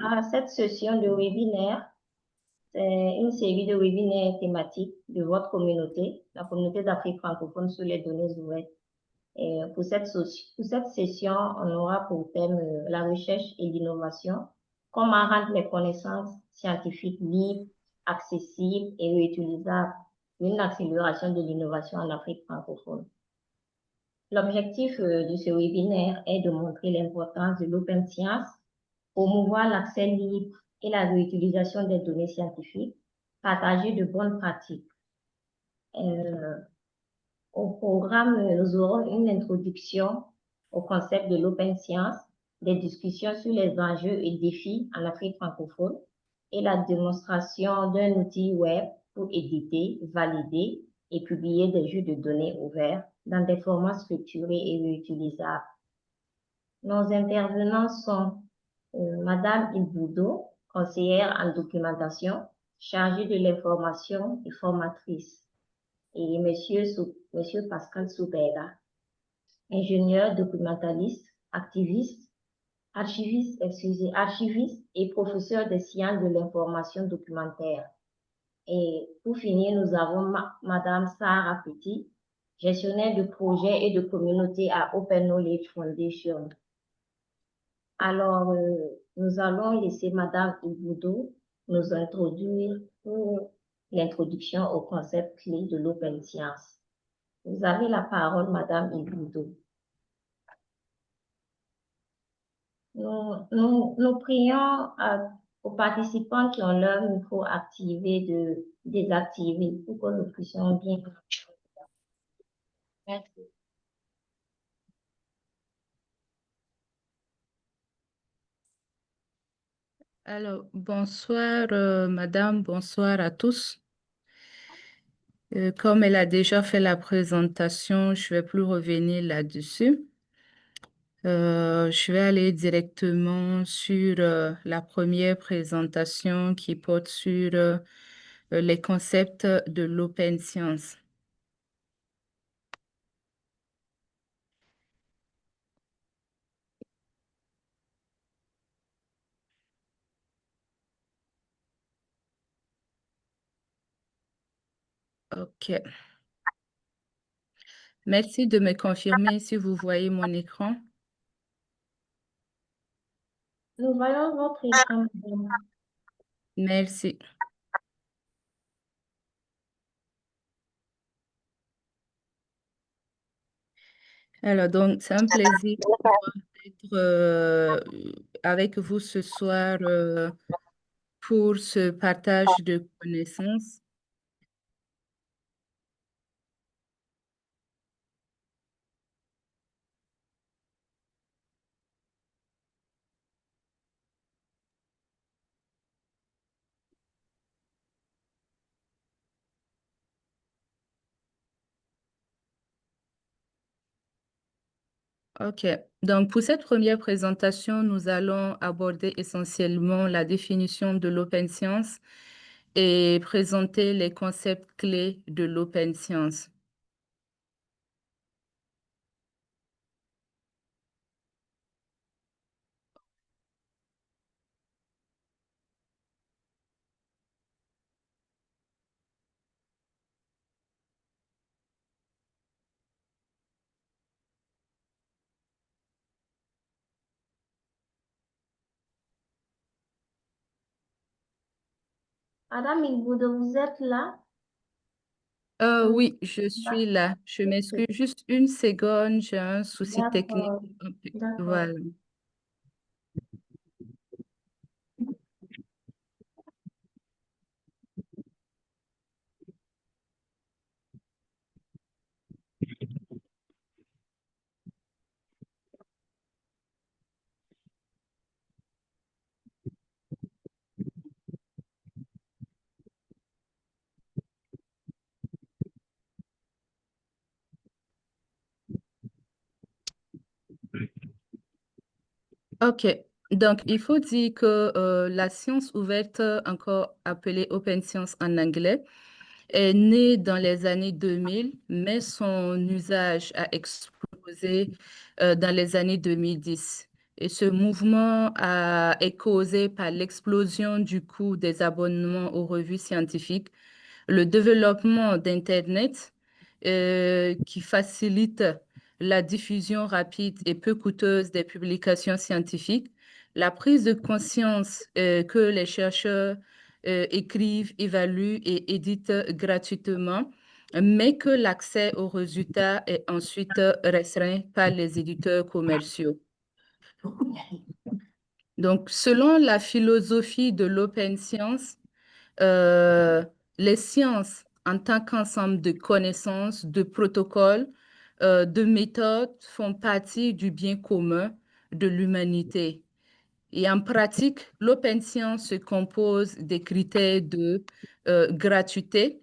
à cette session de webinaire. C'est une série de webinaires thématiques de votre communauté, la communauté d'Afrique francophone sur les données ouvertes. Et pour cette session, on aura pour thème la recherche et l'innovation, comment rendre les connaissances scientifiques libres, accessibles et réutilisables, une accélération de l'innovation en Afrique francophone. L'objectif de ce webinaire est de montrer l'importance de l'open science, promouvoir l'accès libre et la réutilisation des données scientifiques, partager de bonnes pratiques. Au programme, nous aurons une introduction au concept de l'open science, des discussions sur les enjeux et défis en Afrique francophone et la démonstration d'un outil web pour éditer, valider et publier des jeux de données ouverts dans des formats structurés et réutilisables. Nos intervenants sont Madame Ilboudo, conseillère en documentation, chargée de l'information et formatrice, et Monsieur Pascal Soubega, ingénieur documentaliste, archiviste et professeur des sciences de l'information documentaire. Et pour finir, nous avons Madame Sarah Petit, gestionnaire de projets et de communauté à Open Knowledge Foundation. Alors, nous allons laisser Madame Ilboudo nous introduire pour l'introduction au concept clé de l'open science. Vous avez la parole, Madame Ilboudo. Nous prions aux participants qui ont leur micro activé de désactiver pour que nous puissions bien. Merci. Alors, bonsoir, madame, bonsoir à tous. Comme elle a déjà fait la présentation, je ne vais plus revenir là-dessus. Je vais aller directement sur la première présentation qui porte sur les concepts de l'open science. OK. Merci de me confirmer si vous voyez mon écran. Nous voyons votre écran, madame. Merci. Alors, donc, c'est un plaisir pour moi d'être avec vous ce soir pour ce partage de connaissances. OK. Donc, pour cette première présentation, nous allons aborder essentiellement la définition de l'open science et présenter les concepts clés de l'open science. Madame Ilboudo, vous êtes là? Oui, je suis là. Je m'excuse juste une seconde, j'ai un souci technique. D'accord. Voilà. OK. Donc, il faut dire que la science ouverte, encore appelée open science en anglais, est née dans les années 2000, mais son usage a explosé dans les années 2010. Et ce mouvement est causé par l'explosion du coût des abonnements aux revues scientifiques, le développement d'Internet qui facilite la diffusion rapide et peu coûteuse des publications scientifiques, la prise de conscience que les chercheurs écrivent, évaluent et éditent gratuitement, mais que l'accès aux résultats est ensuite restreint par les éditeurs commerciaux. Donc, selon la philosophie de l'open science, euh, les sciences en tant qu'ensemble de connaissances, de protocoles, de méthodes font partie du bien commun de l'humanité. Et en pratique, l'open science se compose des critères de gratuité,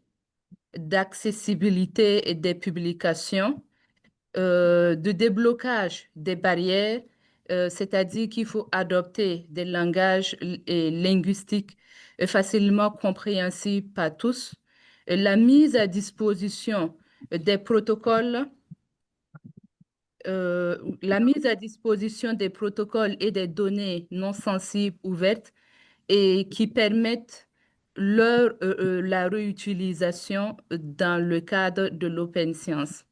d'accessibilité et des publications, de déblocage des barrières, c'est-à-dire qu'il faut adopter des langages linguistiques facilement compréhensibles par tous, la mise à disposition des protocoles, la mise à disposition des protocoles et des données non sensibles ouvertes et qui permettent la réutilisation dans le cadre de l'open science.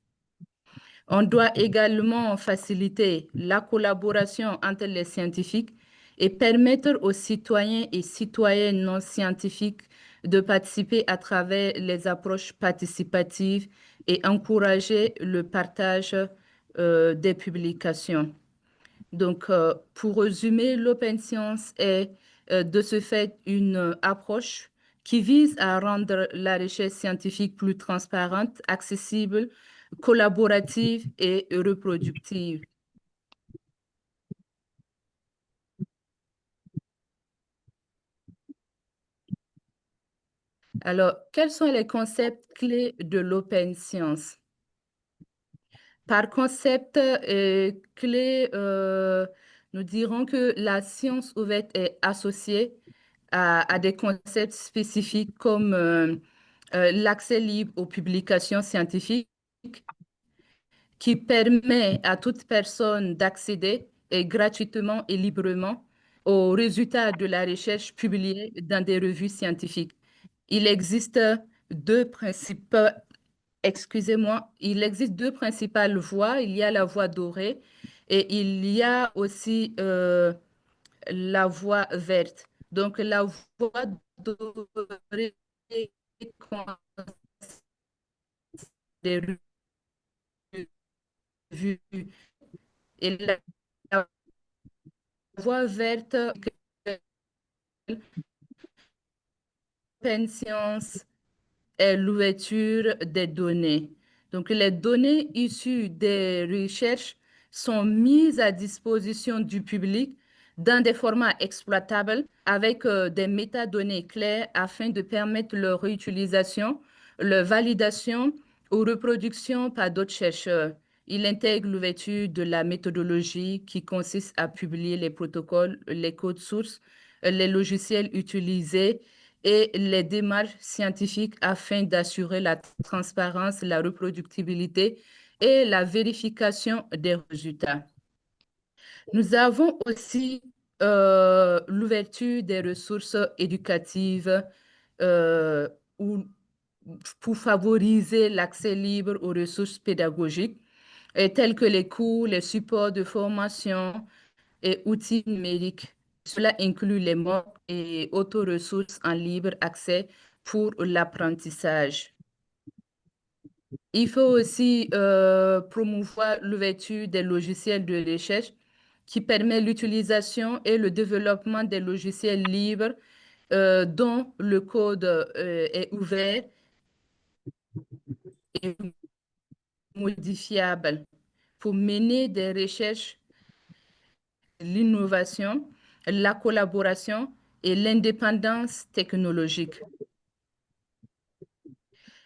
On doit également faciliter la collaboration entre les scientifiques et permettre aux citoyens et citoyennes non scientifiques de participer à travers les approches participatives et encourager le partage des publications. Donc, pour résumer, l'open science est de ce fait une approche qui vise à rendre la recherche scientifique plus transparente, accessible, collaborative et reproductive. Alors, quels sont les concepts clés de l'open science? Par concept clé, nous dirons que la science ouverte est associée à des concepts spécifiques comme l'accès libre aux publications scientifiques qui permet à toute personne d'accéder gratuitement et librement aux résultats de la recherche publiée dans des revues scientifiques. Il existe deux principes, excusez-moi, il existe deux principales voies. Il y a la voie dorée et il y a aussi la voie verte. Donc, la voie dorée concerne des revues et la voie verte, open science, est l'ouverture des données. Donc, les données issues des recherches sont mises à disposition du public dans des formats exploitables avec des métadonnées claires afin de permettre leur réutilisation, leur validation ou reproduction par d'autres chercheurs. Il intègre l'ouverture de la méthodologie qui consiste à publier les protocoles, les codes sources, les logiciels utilisés et les démarches scientifiques afin d'assurer la transparence, la reproductibilité et la vérification des résultats. Nous avons aussi l'ouverture des ressources éducatives euh, ou- pour favoriser l'accès libre aux ressources pédagogiques, telles que les cours, les supports de formation, et outils numériques. Cela inclut les MOOC et auto-ressources en libre accès pour l'apprentissage. Il faut aussi promouvoir l'ouverture des logiciels de recherche qui permet l'utilisation et le développement des logiciels libres dont le code est ouvert et modifiable pour mener des recherches, l'innovation, la collaboration et l'indépendance technologique.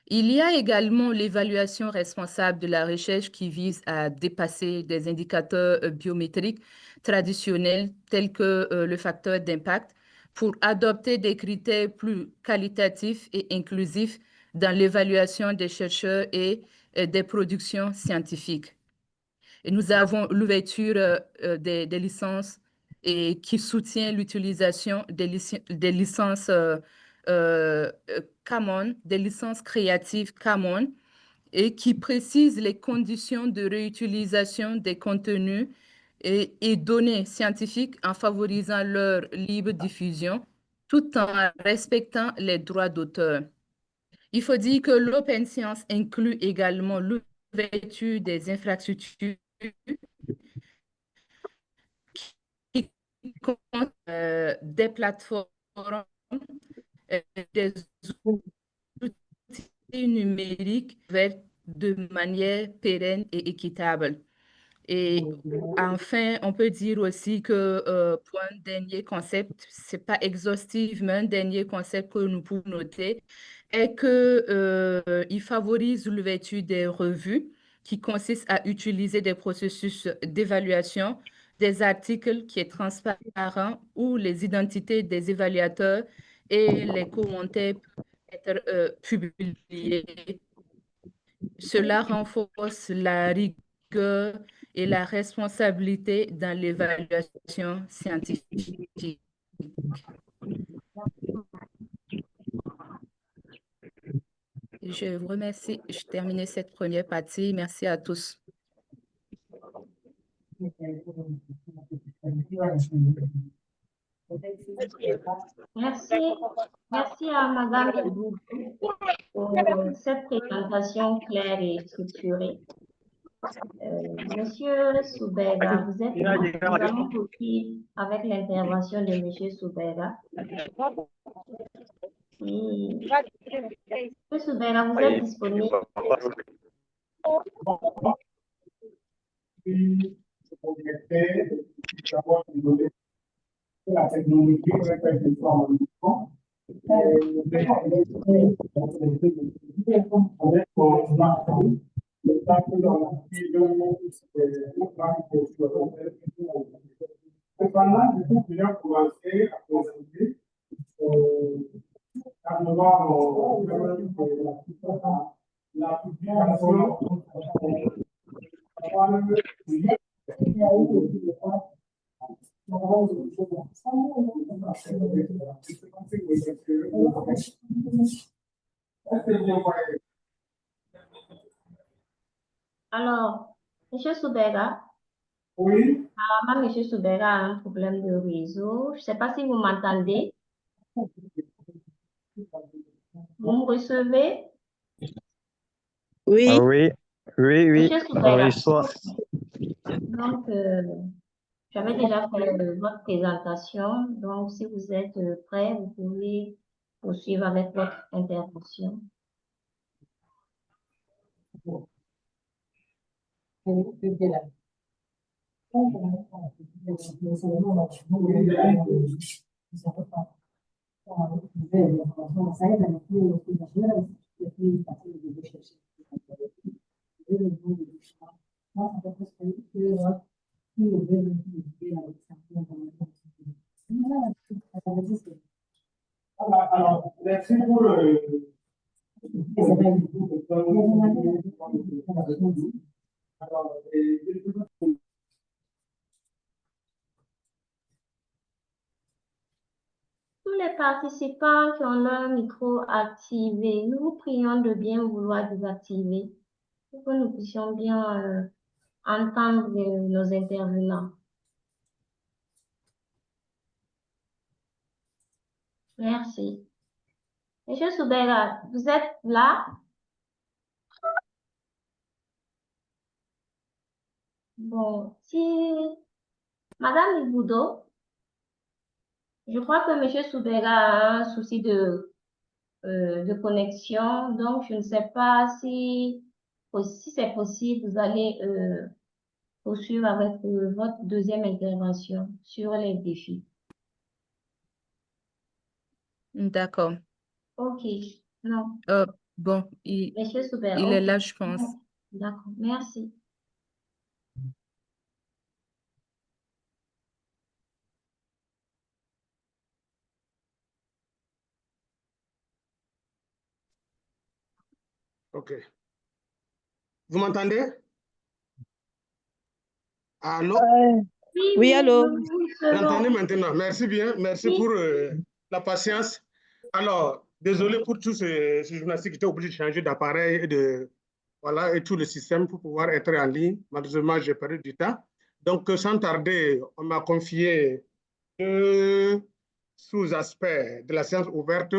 Il y a également l'évaluation responsable de la recherche qui vise à dépasser des indicateurs biométriques traditionnels tels que le facteur d'impact pour adopter des critères plus qualitatifs et inclusifs dans l'évaluation des chercheurs et des productions scientifiques. Et nous avons l'ouverture des licences et qui soutient l'utilisation des licences Common, des licences créatives Common, et qui précise les conditions de réutilisation des contenus et données scientifiques en favorisant leur libre diffusion, tout en respectant les droits d'auteur. Il faut dire que l'open science inclut également l'ouverture des infrastructures qui comptent des plateformes, des outils numériques ouverts de manière pérenne et équitable. Et enfin, on peut dire aussi que pour un dernier concept, ce n'est pas exhaustif, mais un dernier concept que nous pouvons noter est qu'il favorise l'ouverture des revues qui consiste à utiliser des processus d'évaluation des articles qui est transparent où les identités des évaluateurs et les commentaires peuvent être publiés. Cela renforce la rigueur et la responsabilité dans l'évaluation scientifique. Je vous remercie. Je termine cette première partie. Merci à tous. Merci. Merci à Madame Iboudou pour cette présentation claire et structurée. Monsieur Soubega, vous allons poursuivre avec l'intervention de Monsieur Soubega. Monsieur Soubega, vous êtes disponible? La tecnologie cependant, je suis déjà commencé à présenter la publication Alors, Monsieur Soubega, oui, apparemment, Monsieur Soubega a un problème de réseau. Je ne sais pas si vous m'entendez. Vous me recevez? Oui. Ah oui, oui, oui, Monsieur on Soubega. reçoit. Donc, j'avais déjà fait votre présentation. Donc, si vous êtes prêt, vous pouvez poursuivre avec votre intervention. alors, merci pour Tous les participants qui ont leur micro activé, nous vous prions de bien vouloir désactiver pour que nous puissions bien entendre nos intervenants. Merci. Monsieur Soubega, vous êtes là? Bon, si Madame Iboudou, je crois que Monsieur Soubega a un souci de connexion, donc je ne sais pas si c'est possible, vous allez poursuivre avec votre deuxième intervention sur les défis. D'accord. Ok, non. Bon, Monsieur Soubega, il est ok. là, je pense. D'accord, merci. OK. Vous m'entendez? Allô? Oui, allô? Oui, c'est Vous entendez bon. maintenant? Merci bien. Merci Oui. pour la patience. Alors, désolé pour tous ces journalistes qui étaient obligés de changer d'appareil voilà, et tout le système pour pouvoir être en ligne. Malheureusement, j'ai perdu du temps. Donc, sans tarder, on m'a confié deux sous-aspects de la séance ouverte.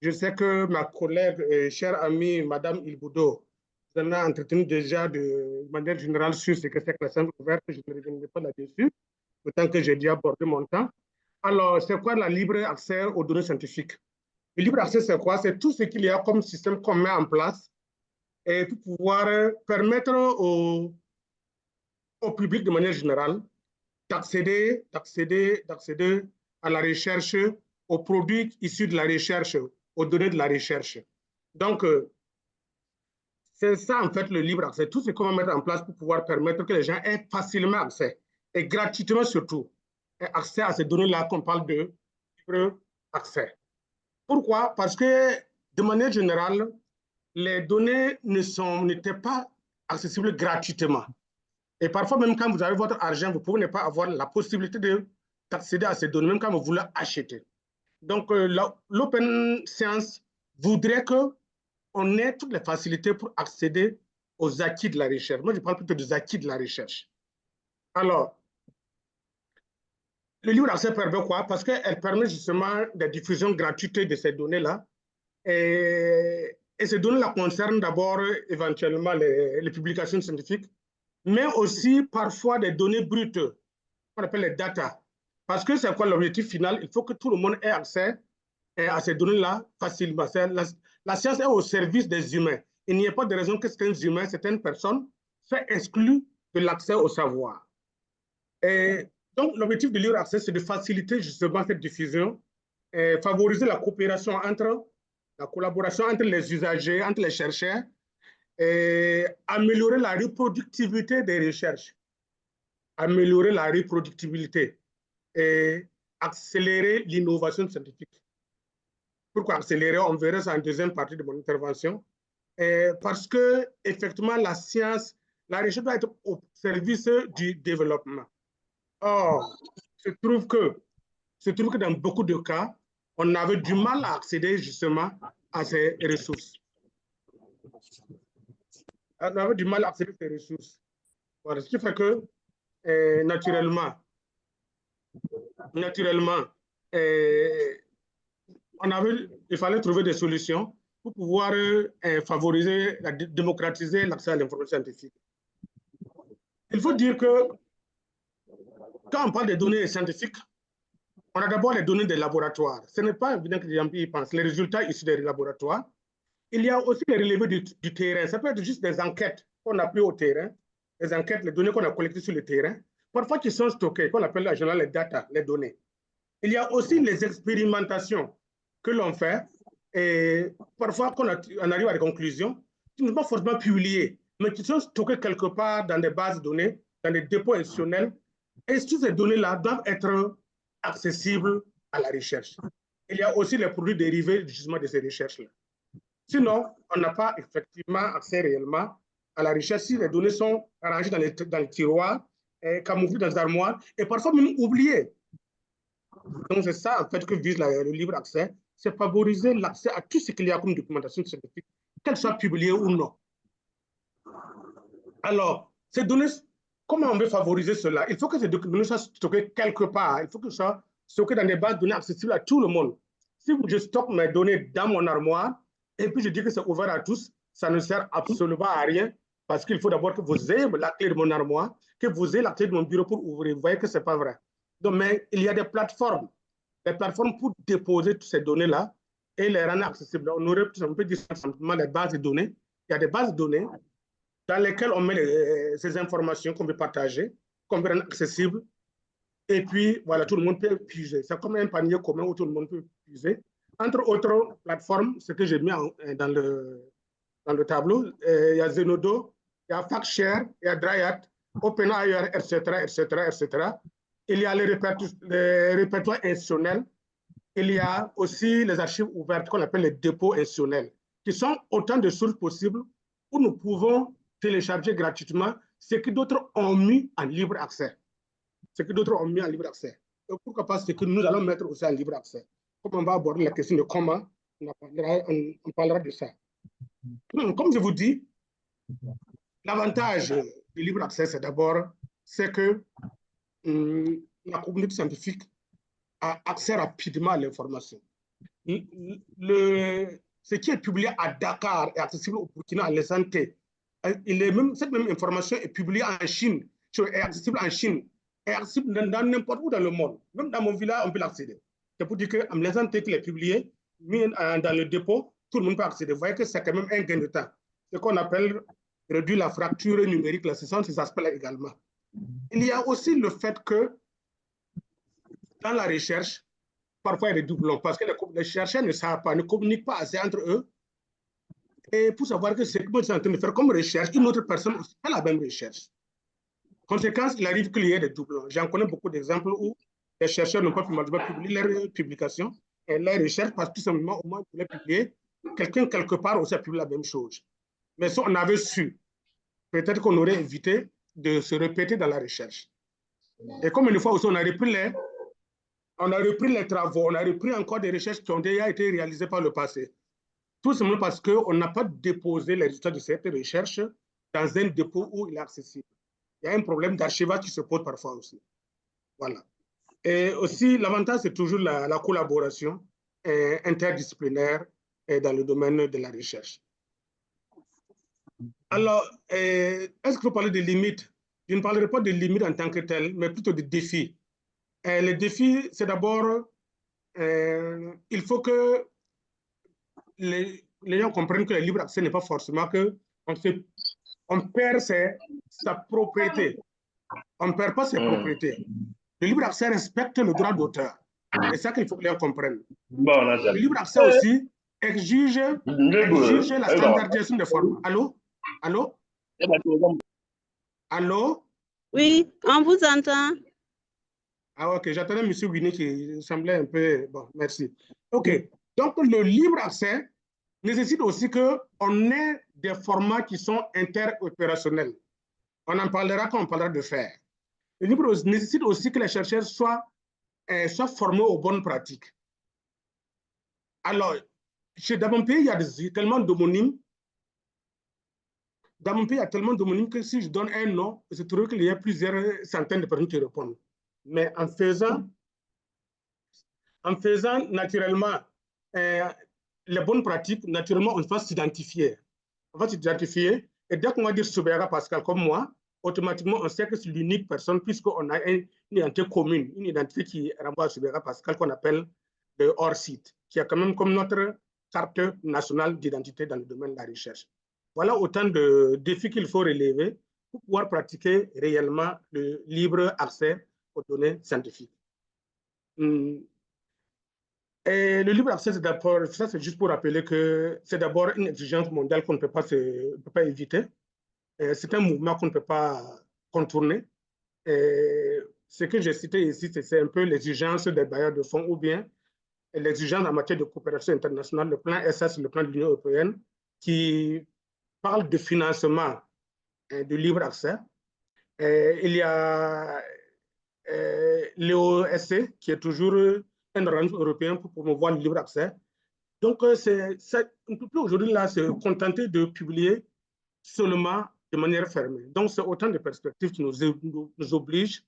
Je sais que ma collègue et chère amie, Madame Ilboudo, vous en a entretenu déjà de manière générale sur ce que c'est que la séance ouverte. Je ne reviendrai pas là-dessus, autant que j'ai déjà abordé mon temps. Alors, c'est quoi la libre accès aux données scientifiques? Le libre accès, c'est quoi? C'est tout ce qu'il y a comme système qu'on met en place et pour pouvoir permettre au public de manière générale d'accéder à la recherche, aux produits issus de la recherche, aux données de la recherche. Donc, c'est ça en fait le libre accès, tout ce qu'on va mettre en place pour pouvoir permettre que les gens aient facilement accès, et gratuitement surtout, accès à ces données-là qu'on parle de libre accès. Pourquoi? Parce que de manière générale, les données n'étaient pas accessibles gratuitement. Et parfois, même quand vous avez votre argent, vous pouvez ne pas avoir la possibilité d'accéder à ces données, même quand vous voulez acheter. Donc, l'open science voudrait qu'on ait toutes les facilités pour accéder aux acquis de la recherche. Moi, je parle plutôt des acquis de la recherche. Alors, le libre accès permet quoi? Parce qu'elle permet justement la diffusion gratuite de ces données-là. Et ces données-là concernent d'abord éventuellement les publications scientifiques, mais aussi parfois des données brutes, qu'on appelle les data. Parce que c'est quoi l'objectif final? Il faut que tout le monde ait accès à ces données-là facilement. La science est au service des humains. Il n'y a pas de raison que certains humains, certaines personnes soient exclus de l'accès au savoir. Et donc, l'objectif de libre accès, c'est de faciliter justement cette diffusion, et favoriser la coopération la collaboration entre les usagers, entre les chercheurs, et améliorer la reproductibilité des recherches, améliorer la reproductibilité et accélérer l'innovation scientifique. Pourquoi accélérer? On verra ça en deuxième partie de mon intervention. Parce que, effectivement, la science, la recherche doit être au service du développement. Or, se trouve que dans beaucoup de cas, on avait du mal à accéder justement à ces ressources. On avait du mal à accéder à ces ressources. Voilà, ce qui fait que, naturellement, il fallait trouver des solutions pour pouvoir favoriser, démocratiser l'accès à l'information scientifique. Il faut dire que quand on parle des données scientifiques, on a d'abord les données des laboratoires. Ce n'est pas évident que les gens y pensent. Les résultats issus des laboratoires. Il y a aussi les relevés du terrain. Ça peut être juste des enquêtes qu'on a prises au terrain, les enquêtes, les données qu'on a collectées sur le terrain, parfois qui sont stockées, qu'on appelle en général les data, les données. Il y a aussi les expérimentations que l'on fait et parfois on arrive à des conclusions qui ne sont pas forcément publiées, mais qui sont stockées quelque part dans des bases de données, dans des dépôts institutionnels. Et toutes ces données-là doivent être accessibles à la recherche. Il y a aussi les produits dérivés justement de ces recherches-là. Sinon, on n'a pas effectivement accès réellement à la recherche si les données sont arrangées dans les tiroirs, camouflées dans les armoires et parfois même oubliées. Donc, c'est ça, en fait, que vise le libre accès, c'est favoriser l'accès à tout ce qu'il y a comme documentation scientifique, qu'elle soit publiée ou non. Alors, ces données, comment on veut favoriser cela? Il faut que ces données soient stockées quelque part. Il faut que ce soit stocké dans des bases de données accessibles à tout le monde. Si je stocke mes données dans mon armoire, et puis je dis que c'est ouvert à tous, ça ne sert absolument à rien, parce qu'il faut d'abord que vous ayez la clé de mon armoire, que vous ayez la clé de mon bureau pour ouvrir. Vous voyez que ce n'est pas vrai. Donc, mais il y a des plateformes pour déposer toutes ces données-là et les rendre accessibles. On peut dire simplement les bases de données. Il y a des bases de données dans lesquelles on met ces informations qu'on veut partager, qu'on veut rendre accessibles. Et puis, voilà, tout le monde peut puiser. C'est comme un panier commun où tout le monde peut puiser. Entre autres plateformes, ce que j'ai mis dans le tableau, il y a Zenodo, il y a FactShare, il y a Dryad, OpenAI, etc., etc., etc. Il y a les répertoires institutionnels. Il y a aussi les archives ouvertes qu'on appelle les dépôts institutionnels, qui sont autant de sources possibles où nous pouvons télécharger gratuitement ce que d'autres ont mis en libre accès. Ce que d'autres ont mis en libre accès. Et pourquoi pas ce que nous allons mettre aussi en libre accès. Comme on va aborder la question de comment, on parlera de ça. Comme je vous dis, l'avantage du libre accès, c'est d'abord que la communauté scientifique a accès rapidement à l'information. Ce qui est publié à Dakar est accessible au Burkina, à l'Essante. Cette même information est publiée en Chine, est accessible en Chine, est accessible dans n'importe où dans le monde. Même dans mon village, on peut l'accéder. C'est pour dire qu'en l'Essante, qu'il est publié, mis dans le dépôt, tout le monde peut accéder. Vous voyez que c'est quand même un gain de temps. Ce qu'on appelle réduire la fracture numérique, ce sont ces aspects-là également. Il y a aussi le fait que dans la recherche, parfois il y a des doublons, parce que les chercheurs ne savent pas, ne communiquent pas assez entre eux. Et pour savoir que ce que nous sommes en train de faire comme recherche, une autre personne fait la même recherche. Conséquence, il arrive qu'il y ait des doublons. J'en connais beaucoup d'exemples où les chercheurs n'ont pas pu publier leurs publications et leurs recherches parce que tout simplement, au moins, ils voulaient publier. Quelqu'un, quelque part, aussi a publié la même chose. Mais si on avait su, peut-être qu'on aurait évité de se répéter dans la recherche. Et comme une fois aussi, on a repris les travaux, on a repris encore des recherches qui ont déjà été réalisées par le passé. Tout simplement parce qu'on n'a pas déposé les résultats de cette recherche dans un dépôt où il est accessible. Il y a un problème d'archivage qui se pose parfois aussi. Voilà. Et aussi, l'avantage, c'est toujours la collaboration interdisciplinaire dans le domaine de la recherche. Alors, est-ce qu'il faut parler de limites? Je ne parlerai pas de limites en tant que telles, mais plutôt de défis. Les défis, c'est d'abord, il faut que les gens comprennent que le libre accès n'est pas forcément qu'on perd sa propriété. On ne perd pas ses propriétés. Le libre accès respecte le droit d'auteur. C'est ça qu'il faut que les gens comprennent. Le libre accès aussi exige la standardisation des formats. Allô? Allô? Allô? Oui, on vous entend. Ah, ok, j'attendais M. Winnie qui semblait un peu... Bon, merci. Ok, donc le libre accès nécessite aussi qu'on ait des formats qui sont interopérationnels. On en parlera quand on parlera de faire. Le libre nécessite aussi que les chercheurs soient formés aux bonnes pratiques. Alors, dans mon pays, il y a tellement d'homonymes. Dans mon pays, il y a tellement d'homonymes que si je donne un nom, je trouve qu'il y a plusieurs centaines de personnes qui répondent. Mais en faisant naturellement les bonnes pratiques, naturellement, on va s'identifier. On va s'identifier. Et dès qu'on va dire Soubera Pascal comme moi, automatiquement, on sait que c'est l'unique personne, puisqu'on a une identité commune, une identité qui renvoie à Soubera Pascal, qu'on appelle le hors-site, qui est quand même comme notre carte nationale d'identité dans le domaine de la recherche. Voilà autant de défis qu'il faut relever pour pouvoir pratiquer réellement le libre accès aux données scientifiques. Et le libre accès, ça c'est juste pour rappeler que c'est d'abord une exigence mondiale qu'on ne peut pas éviter. C'est un mouvement qu'on ne peut pas contourner. Et ce que j'ai cité ici, c'est un peu l'exigence des bailleurs de fonds ou bien l'exigence en matière de coopération internationale, le plan SS, le plan de l'Union européenne, qui parle de financement de libre accès. Il y a l'EOSC, qui est toujours un organisme européen pour promouvoir le libre accès. Donc, on ne peut plus aujourd'hui se contenter de publier seulement de manière fermée. Donc, c'est autant de perspectives qui nous obligent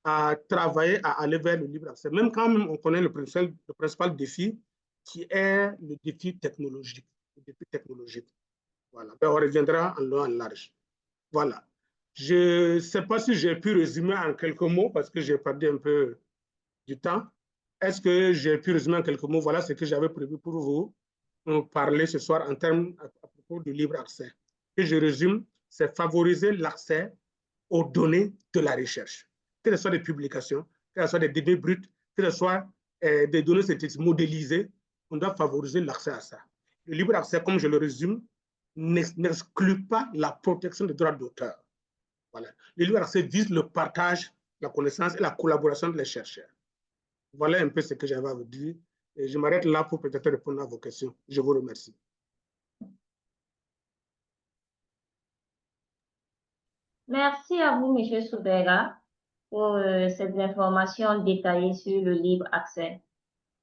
à travailler, à aller vers le libre accès, même quand même on connaît le principal défi, qui est le défi technologique. Voilà. Ben, on reviendra en long, en large. Voilà. Je ne sais pas si j'ai pu résumer en quelques mots, parce que j'ai perdu un peu du temps. Est-ce que j'ai pu résumer en quelques mots? Voilà ce que j'avais prévu pour vous parler ce soir en termes à propos du libre accès. Et je résume, c'est favoriser l'accès aux données de la recherche, que ce soit des publications, que ce soit des données brutes, que ce soit des données synthétiques modélisées, on doit favoriser l'accès à ça. Le libre accès, comme je le résume, n'exclut pas la protection des droits d'auteur. Voilà. Le libre accès vise le partage, la connaissance et la collaboration des chercheurs. Voilà un peu ce que j'avais à vous dire. Et je m'arrête là pour peut-être répondre à vos questions. Je vous remercie. Merci à vous, M. Soubera, pour ces informations détaillées sur le libre accès.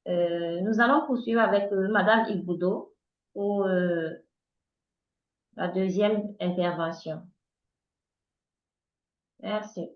Nous allons poursuivre avec Madame Igbudo pour la deuxième intervention. Merci.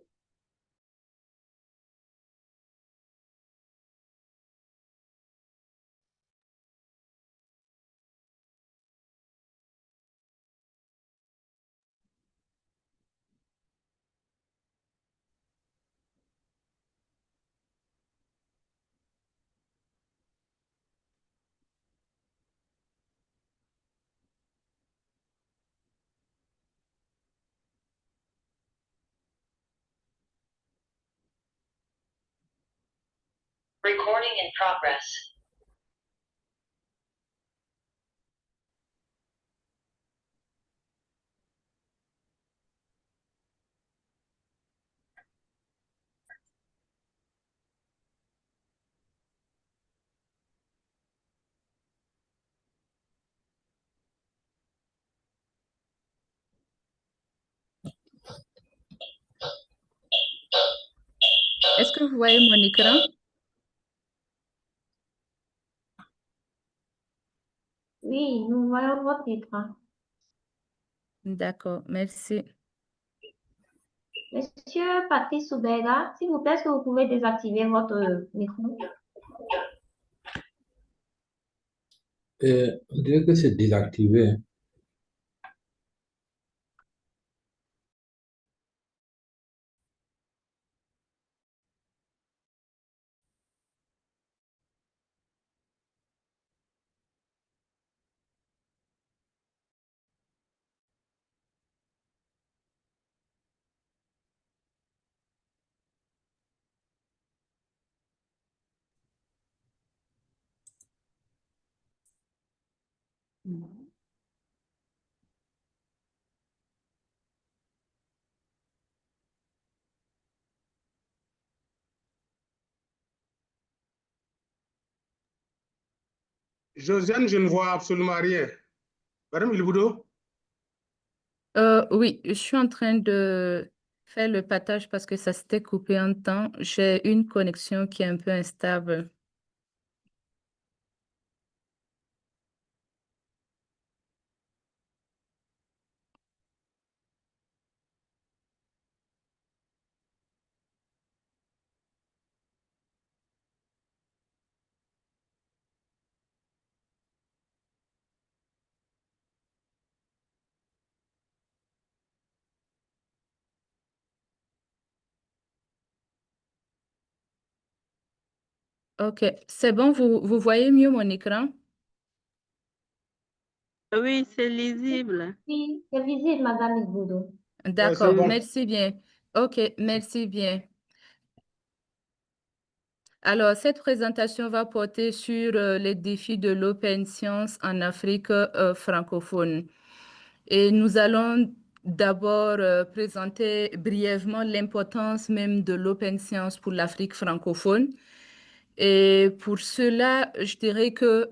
Recording in progress. Est-ce que vous voyez mon écran? Oui, nous voyons votre écran. D'accord, merci. Monsieur Patrice Soubera, s'il vous plaît, est-ce que vous pouvez désactiver votre micro? On dirait que c'est désactivé. Josiane, je ne vois absolument rien. Madame Ilboudo? Oui, je suis en train de faire le partage parce que ça s'était coupé un temps. J'ai une connexion qui est un peu instable. OK, c'est bon, vous voyez mieux mon écran? Oui, c'est lisible. Oui, c'est visible, Madame Igbudo. D'accord, bon. merci bien. OK, merci bien. Alors, cette présentation va porter sur les défis de l'Open Science en Afrique francophone. Et nous allons d'abord présenter brièvement l'importance même de l'Open Science pour l'Afrique francophone. Et pour cela, je dirais que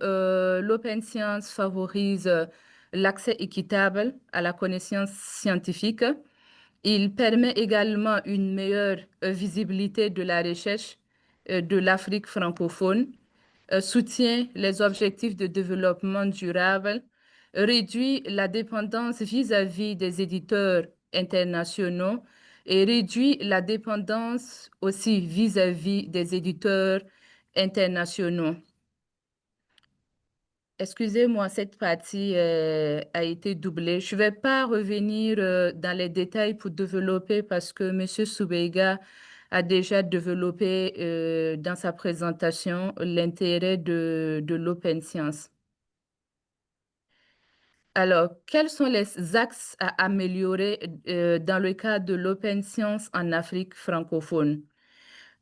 l'Open Science favorise l'accès équitable à la connaissance scientifique. Il permet également une meilleure visibilité de la recherche de l'Afrique francophone, soutient les objectifs de développement durable, réduit la dépendance vis-à-vis des éditeurs internationaux et réduit la dépendance aussi vis-à-vis des éditeurs internationaux. Excusez-moi, cette partie a été doublée. Je ne vais pas revenir dans les détails pour développer parce que M. Soubega a déjà développé dans sa présentation l'intérêt de l'Open Science. Alors, quels sont les axes à améliorer dans le cadre de l'Open Science en Afrique francophone?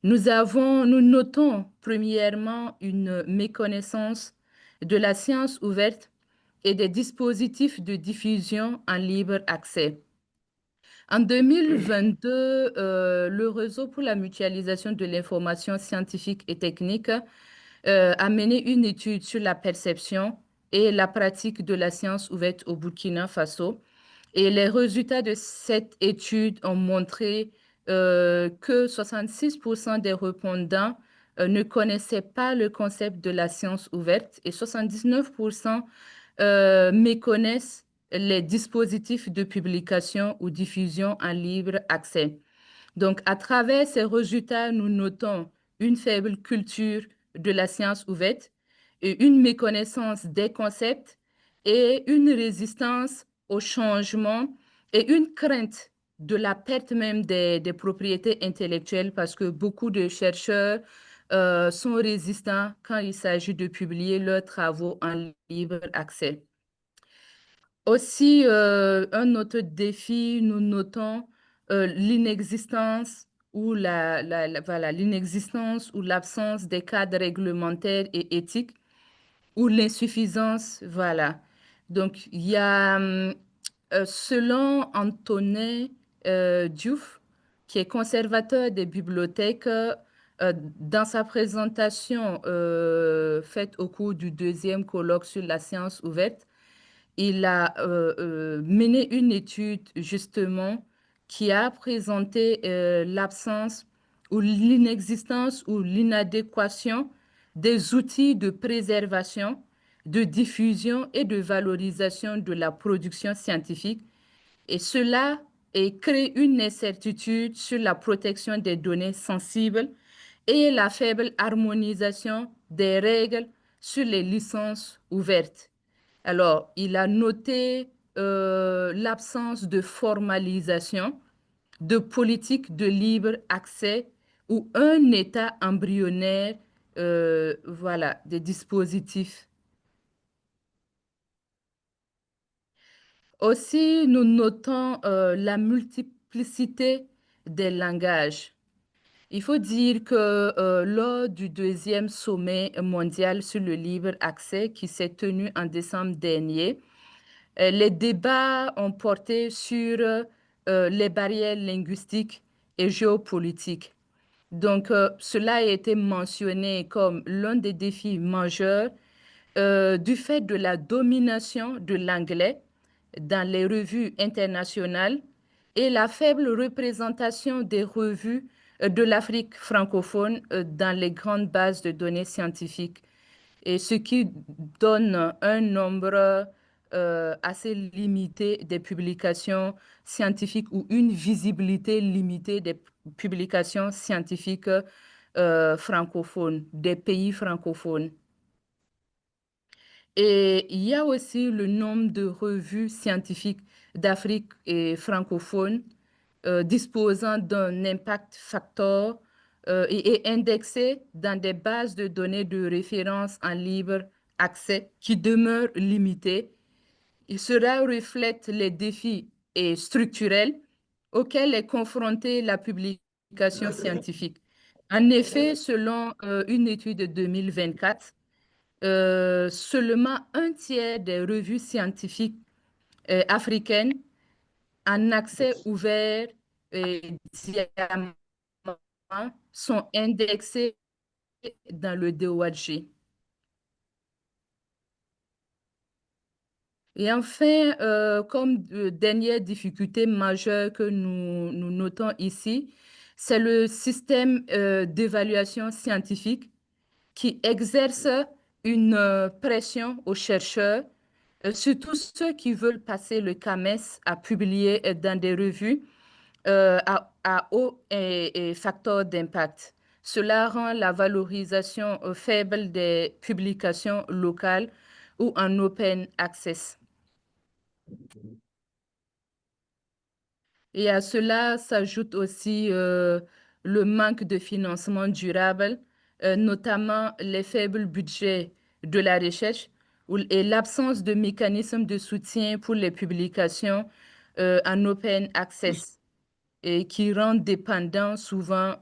Nous notons premièrement une méconnaissance de la science ouverte et des dispositifs de diffusion en libre accès. En 2022, le réseau pour la mutualisation de l'information scientifique et technique a mené une étude sur la perception et la pratique de la science ouverte au Burkina Faso. Et les résultats de cette étude ont montré que 66% des répondants ne connaissaient pas le concept de la science ouverte et 79% méconnaissent les dispositifs de publication ou diffusion en libre accès. Donc, à travers ces résultats, nous notons une faible culture de la science ouverte et une méconnaissance des concepts et une résistance au changement et une crainte de la perte même des propriétés intellectuelles parce que beaucoup de chercheurs sont résistants quand il s'agit de publier leurs travaux en libre accès. Aussi, un autre défi, nous notons l'inexistence ou voilà, l'inexistence ou l'absence des cadres réglementaires et éthiques ou l'insuffisance, voilà. Donc, il y a, selon Antonin Diouf, qui est conservateur des bibliothèques, dans sa présentation faite au cours du deuxième colloque sur la science ouverte, il a mené une étude justement qui a présenté l'absence ou l'inexistence ou l'inadéquation des outils de préservation, de diffusion et de valorisation de la production scientifique. Et cela crée une incertitude sur la protection des données sensibles et la faible harmonisation des règles sur les licences ouvertes. Alors, il a noté l'absence de formalisation de politique de libre accès ou un état embryonnaire, voilà, des dispositifs. Aussi, nous notons la multiplicité des langages. Il faut dire que lors du deuxième sommet mondial sur le libre accès qui s'est tenu en décembre dernier, les débats ont porté sur les barrières linguistiques et géopolitiques. Donc, cela a été mentionné comme l'un des défis majeurs du fait de la domination de l'anglais dans les revues internationales et la faible représentation des revues de l'Afrique francophone dans les grandes bases de données scientifiques, et ce qui donne un nombre assez limité des publications scientifiques ou une visibilité limitée des publications scientifiques francophones, des pays francophones. Et il y a aussi le nombre de revues scientifiques d'Afrique et francophone disposant d'un impact factor et indexées dans des bases de données de référence en libre accès qui demeurent limitées. Et cela reflète les défis structurels auxquels est confrontée la publication scientifique. En effet, selon une étude de 2024, seulement un tiers des revues scientifiques africaines en accès ouvert et diamant sont indexées dans le DOAG. Et enfin, comme dernière difficulté majeure que nous notons ici, c'est le système d'évaluation scientifique qui exerce une pression aux chercheurs, surtout ceux qui veulent passer le CAMES à publier dans des revues à haut et facteur d'impact. Cela rend la valorisation faible des publications locales ou en open access. Et à cela s'ajoute aussi le manque de financement durable, notamment les faibles budgets de la recherche et l'absence de mécanismes de soutien pour les publications en open access et qui rendent dépendants souvent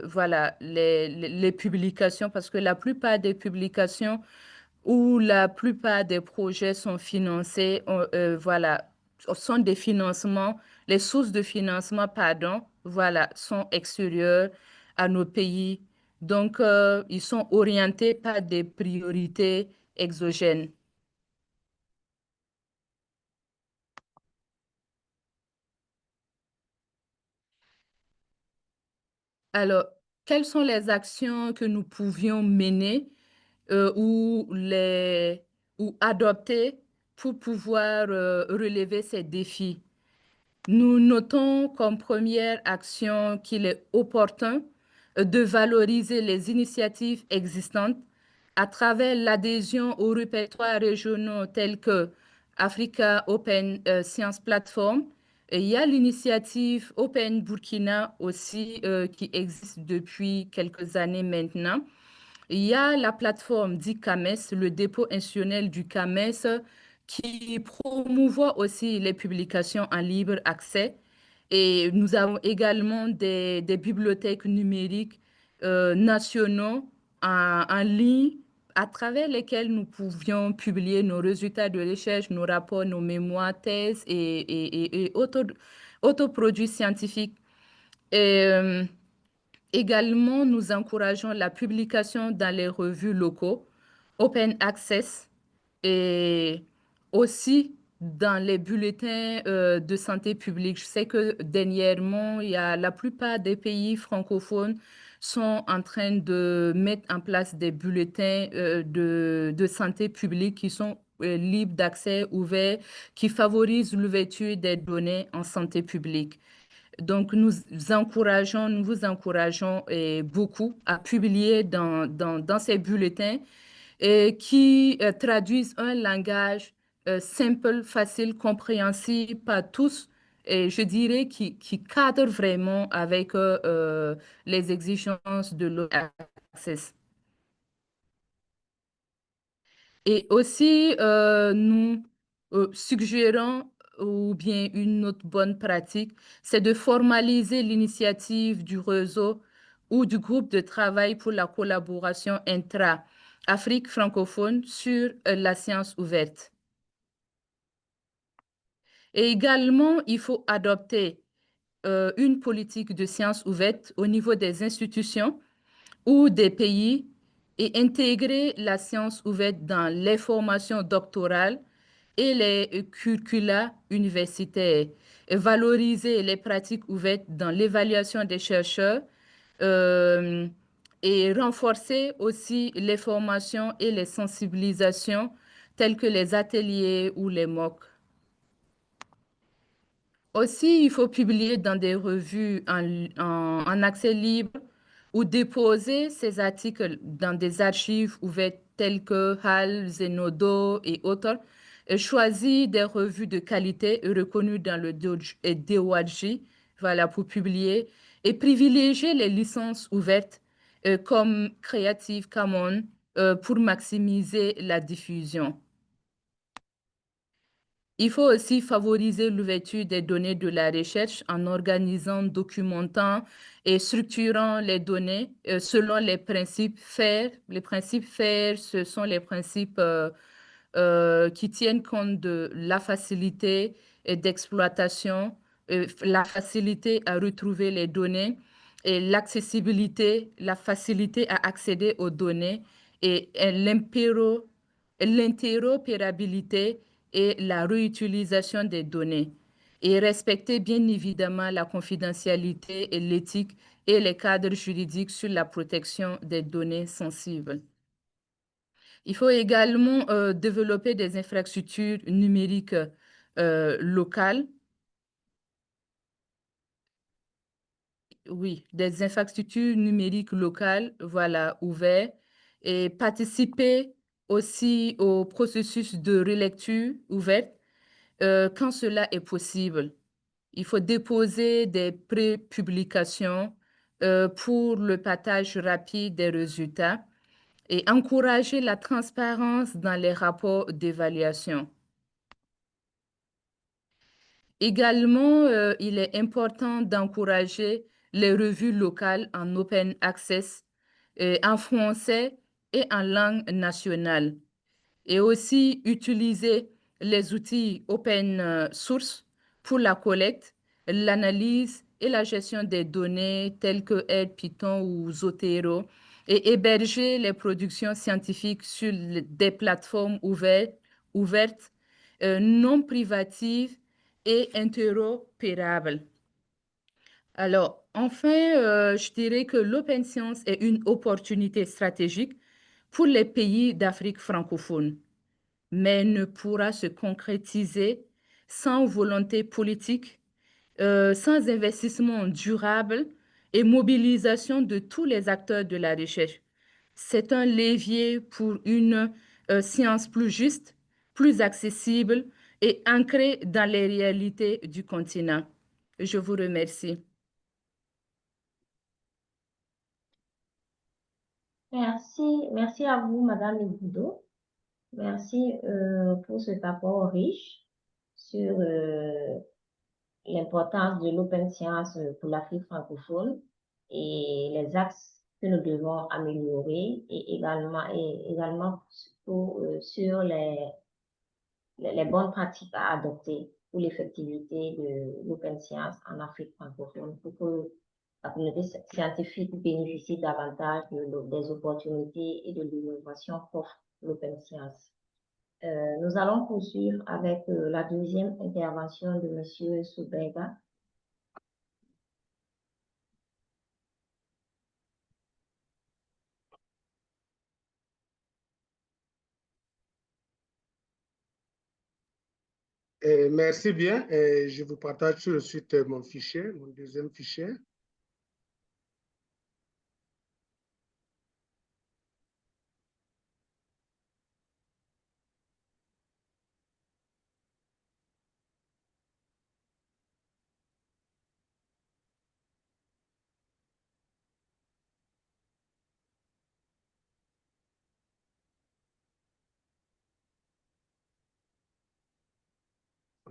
voilà, les publications parce que la plupart des publications où la plupart des projets sont financés, voilà, sont des financements, les sources de financement, pardon, voilà, sont extérieures à nos pays. Donc, ils sont orientés par des priorités exogènes. Alors, quelles sont les actions que nous pouvions mener ou adopter pour pouvoir relever ces défis? Nous notons comme première action qu'il est opportun de valoriser les initiatives existantes à travers l'adhésion aux répertoires régionaux tels que Africa Open Science Platform. Et il y a l'initiative Open Burkina aussi qui existe depuis quelques années maintenant. Il y a la plateforme dit CAMES, le dépôt institutionnel du CAMES, qui promouvoit aussi les publications en libre accès. Et nous avons également des bibliothèques numériques nationaux en ligne à travers lesquelles nous pouvions publier nos résultats de recherche, nos rapports, nos mémoires, thèses et autres produits scientifiques. Et, également, nous encourageons la publication dans les revues locaux, open access et aussi dans les bulletins de santé publique. Je sais que dernièrement, la plupart des pays francophones sont en train de mettre en place des bulletins de santé publique qui sont libres d'accès, ouverts, qui favorisent l'ouverture des données en santé publique. Donc, nous vous encourageons beaucoup à publier dans ces bulletins qui traduisent un langage simple, facile, compréhensible par tous, et je dirais qui cadre vraiment avec les exigences de l'Access. Et aussi, nous suggérons, ou bien une autre bonne pratique, c'est de formaliser l'initiative du réseau ou du groupe de travail pour la collaboration intra-Afrique francophone sur la science ouverte. Et également, il faut adopter une politique de science ouverte au niveau des institutions ou des pays et intégrer la science ouverte dans les formations doctorales et les curricula universitaires, et valoriser les pratiques ouvertes dans l'évaluation des chercheurs euh, et renforcer aussi les formations et les sensibilisations telles que les ateliers ou les MOOC. Aussi, il faut publier dans des revues en accès libre ou déposer ces articles dans des archives ouvertes telles que HAL, Zenodo et autres. Et choisir des revues de qualité reconnues dans le DOAJ, voilà, pour publier et privilégier les licences ouvertes comme Creative Commons pour maximiser la diffusion. Il faut aussi favoriser l'ouverture des données de la recherche en organisant, documentant et structurant les données selon les principes FAIR. Les principes FAIR, ce sont les principes qui tiennent compte de la facilité d'exploitation, la facilité à retrouver les données et l'accessibilité, la facilité à accéder aux données et l'interopérabilité et la réutilisation des données et respecter bien évidemment la confidentialité et l'éthique et les cadres juridiques sur la protection des données sensibles. Il faut également développer des infrastructures numériques locales. Oui, des infrastructures numériques locales, voilà, ouvertes et participer aussi au processus de relecture ouverte quand cela est possible. Il faut déposer des pré-publications pour le partage rapide des résultats et encourager la transparence dans les rapports d'évaluation. Également, il est important d'encourager les revues locales en open access en français et en langue nationale et aussi utiliser les outils open source pour la collecte, l'analyse et la gestion des données telles que R, Python ou Zotero et héberger les productions scientifiques sur des plateformes ouvertes non privatives et interopérables. Alors, enfin, je dirais que l'open science est une opportunité stratégique pour les pays d'Afrique francophone, mais ne pourra se concrétiser sans volonté politique, sans investissement durable et mobilisation de tous les acteurs de la recherche. C'est un levier pour une science plus juste, plus accessible et ancrée dans les réalités du continent. Je vous remercie. Merci à vous, Madame Egudo. Merci pour cet apport riche sur l'importance de l'open science pour l'Afrique francophone et les axes que nous devons améliorer et également sur les bonnes pratiques à adopter pour l'effectivité de l'open science en Afrique francophone pour que la communauté scientifique bénéficie davantage des opportunités et de l'innovation qu'offre l'open science. Nous allons poursuivre avec la deuxième intervention de M. Soubega. Merci bien. Je vous partage tout de suite mon fichier, mon deuxième fichier.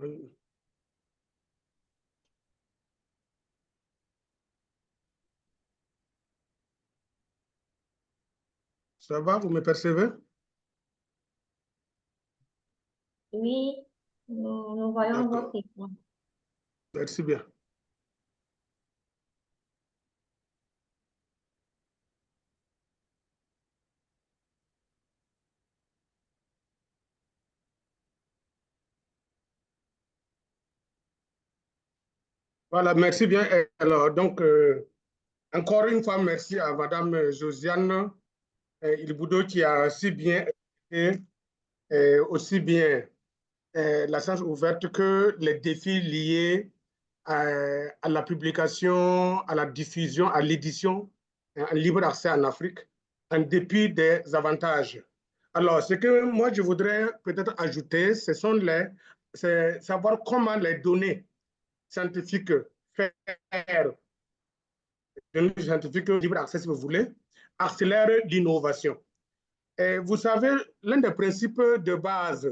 Oui. Ça va, vous me percevez? Oui, nous voyons D'accord. votre écran. Merci bien. Voilà, merci bien. Alors, donc, encore une fois, merci à Madame Josiane Ilboudo qui a si bien expliqué aussi bien la science ouverte que les défis liés à la publication, à la diffusion, à l'édition en libre accès en Afrique, en dépit des avantages. Alors, ce que moi je voudrais peut-être ajouter, c'est savoir comment les données scientifiques faire, données scientifiques libre accès si vous voulez, accélèrent l'innovation. Et vous savez, l'un des principes de base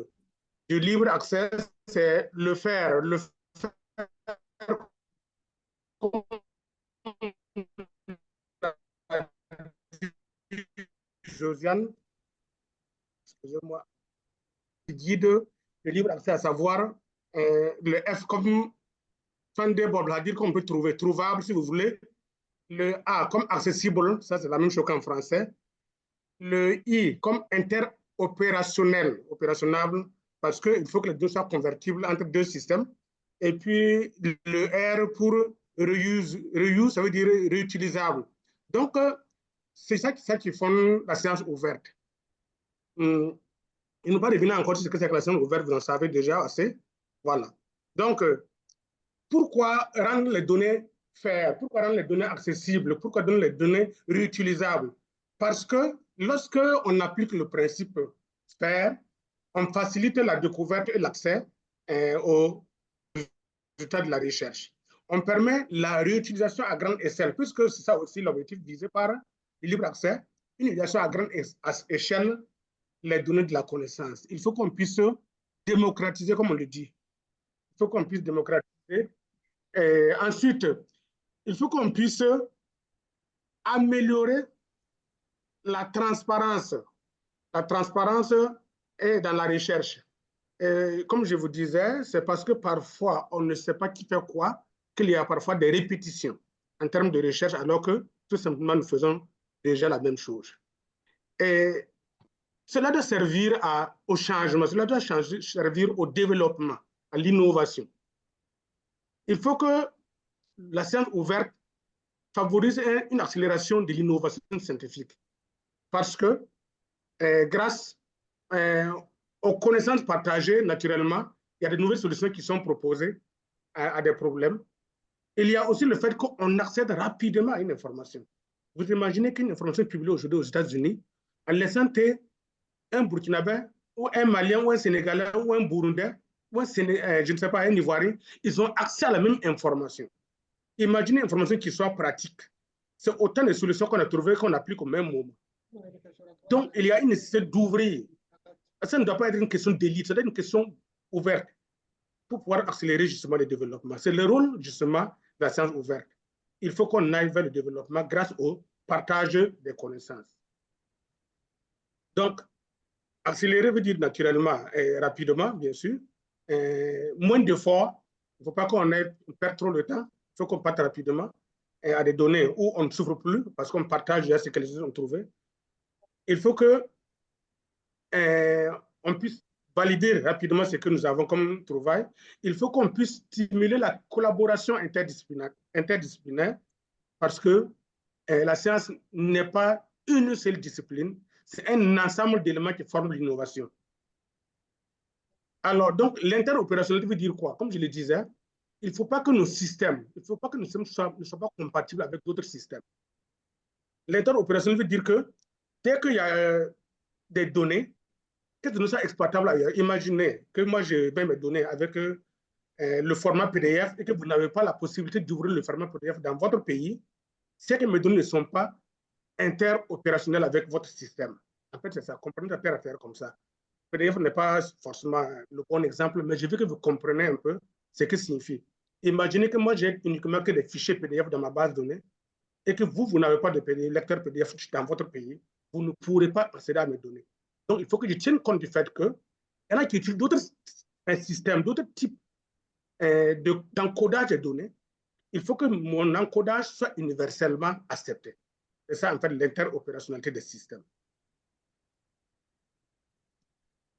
du libre accès, c'est le faire Josiane, excusez-moi, guide le libre accès, à savoir le F comme fundable, c'est-à-dire qu'on peut trouver, trouvable si vous voulez, le A comme accessible, ça c'est la même chose qu'en français, le I comme interopérationnel, opérationnable, parce qu'il faut que les deux soient convertibles entre deux systèmes, et puis le R pour reuse, ça veut dire réutilisable. Donc, c'est ça qui fonde la science ouverte. Il ne faut pas revenir encore sur ce que c'est que la science ouverte, vous en savez déjà assez. Voilà. Donc, pourquoi rendre les données faires? Pourquoi rendre les données accessibles? Pourquoi rendre les données réutilisables? Parce que lorsque on applique le principe FAIR, on facilite la découverte et l'accès aux résultats de la recherche. On permet la réutilisation à grande échelle, puisque c'est ça aussi l'objectif visé par le libre accès, une utilisation à grande échelle les données de la connaissance. Il faut qu'on puisse démocratiser, comme on le dit. Il faut qu'on puisse démocratiser. Et ensuite, il faut qu'on puisse améliorer la transparence. La transparence est dans la recherche. Et comme je vous disais, c'est parce que parfois, on ne sait pas qui fait quoi, qu'il y a parfois des répétitions en termes de recherche, alors que tout simplement, nous faisons déjà la même chose. Et cela doit servir au changement, cela doit servir au développement, à l'innovation. Il faut que la science ouverte favorise une accélération de l'innovation scientifique parce que grâce aux connaissances partagées, naturellement, il y a de nouvelles solutions qui sont proposées à des problèmes. Il y a aussi le fait qu'on accède rapidement à une information. Vous imaginez qu'une information publiée aujourd'hui aux États-Unis, en laissant un Burkinabé, ou un Malien, ou un Sénégalais, ou un Burundais, ou je ne sais pas, un Ivoirien, ils ont accès à la même information. Imaginez une information qui soit pratique. C'est autant de solutions qu'on a trouvées qu'on applique au même moment. Donc, il y a une nécessité d'ouvrir. Ça ne doit pas être une question d'élite, c'est une question ouverte pour pouvoir accélérer justement le développement. C'est le rôle justement de la science ouverte. Il faut qu'on aille vers le développement grâce au partage des connaissances. Donc, accélérer veut dire naturellement et rapidement, bien sûr. Moins d'efforts. Il ne faut pas qu'on perde trop de temps. Il faut qu'on parte rapidement à des données où on ne souffre plus parce qu'on partage ce que les autres ont trouvé. Il faut que on puisse valider rapidement ce que nous avons comme trouvaille. Il faut qu'on puisse stimuler la collaboration interdisciplinaire parce que la science n'est pas une seule discipline, c'est un ensemble d'éléments qui forment l'innovation. Alors, donc, l'interopérationnalité veut dire quoi? Comme je le disais, il ne faut pas que nos systèmes, il ne faut pas que nos systèmes ne soient pas compatibles avec d'autres systèmes. L'interopérationnalité veut dire que dès qu'il y a des données, que nous soient exploitables ailleurs. Imaginez que moi, je vais me donner avec le format PDF et que vous n'avez pas la possibilité d'ouvrir le format PDF dans votre pays, c'est que mes données ne sont pas interopérationnelles avec votre système. En fait, c'est ça. Comprenez la affaire comme ça. PDF n'est pas forcément le bon exemple, mais je veux que vous compreniez un peu ce que ça signifie. Imaginez que moi, j'ai uniquement que des fichiers PDF dans ma base de données et que vous n'avez pas de lecteur PDF dans votre pays, vous ne pourrez pas accéder à mes données. Donc, il faut que je tienne compte du fait qu'il y en a qui utilisent d'autres systèmes, d'autres types d'encodage des données. Il faut que mon encodage soit universellement accepté. C'est ça, en fait, l'interopérationnalité des systèmes.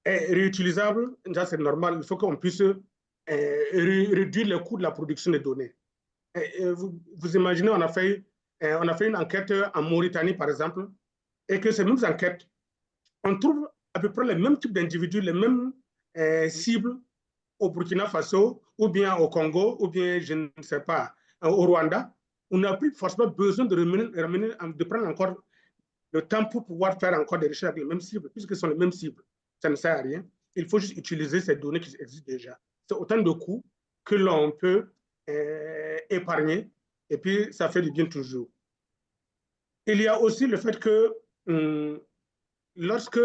Et réutilisable, ça c'est normal, il faut qu'on puisse réduire le coût de la production des données. Vous imaginez, on a fait une enquête en Mauritanie, par exemple, et que ces mêmes enquêtes, on trouve à peu près les mêmes types d'individus, les mêmes cibles au Burkina Faso, ou bien au Congo, ou bien, je ne sais pas, au Rwanda. On n'a plus forcément besoin de prendre encore le temps pour pouvoir faire encore des recherches avec les mêmes cibles, puisque ce sont les mêmes cibles. Ça ne sert à rien. Il faut juste utiliser ces données qui existent déjà. C'est autant de coûts que l'on peut épargner, et puis ça fait du bien toujours. Il y a aussi le fait que lorsque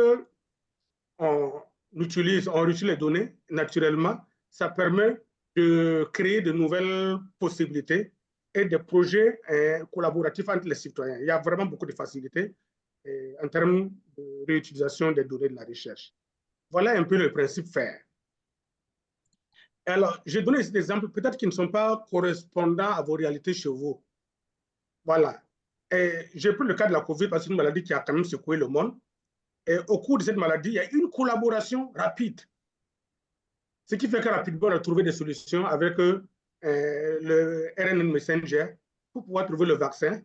on utilise les données, naturellement, ça permet de créer de nouvelles possibilités et des projets collaboratifs entre les citoyens. Il y a vraiment beaucoup de facilités en termes de réutilisation des données de la recherche. Voilà un peu le principe FAIR. Alors, je donne ici des exemples peut-être qui ne sont pas correspondants à vos réalités chez vous. Voilà. J'ai pris le cas de la COVID parce que c'est une maladie qui a quand même secoué le monde. Et au cours de cette maladie, il y a une collaboration rapide. Ce qui fait que rapidement, on a trouvé des solutions avec le RNA Messenger pour pouvoir trouver le vaccin,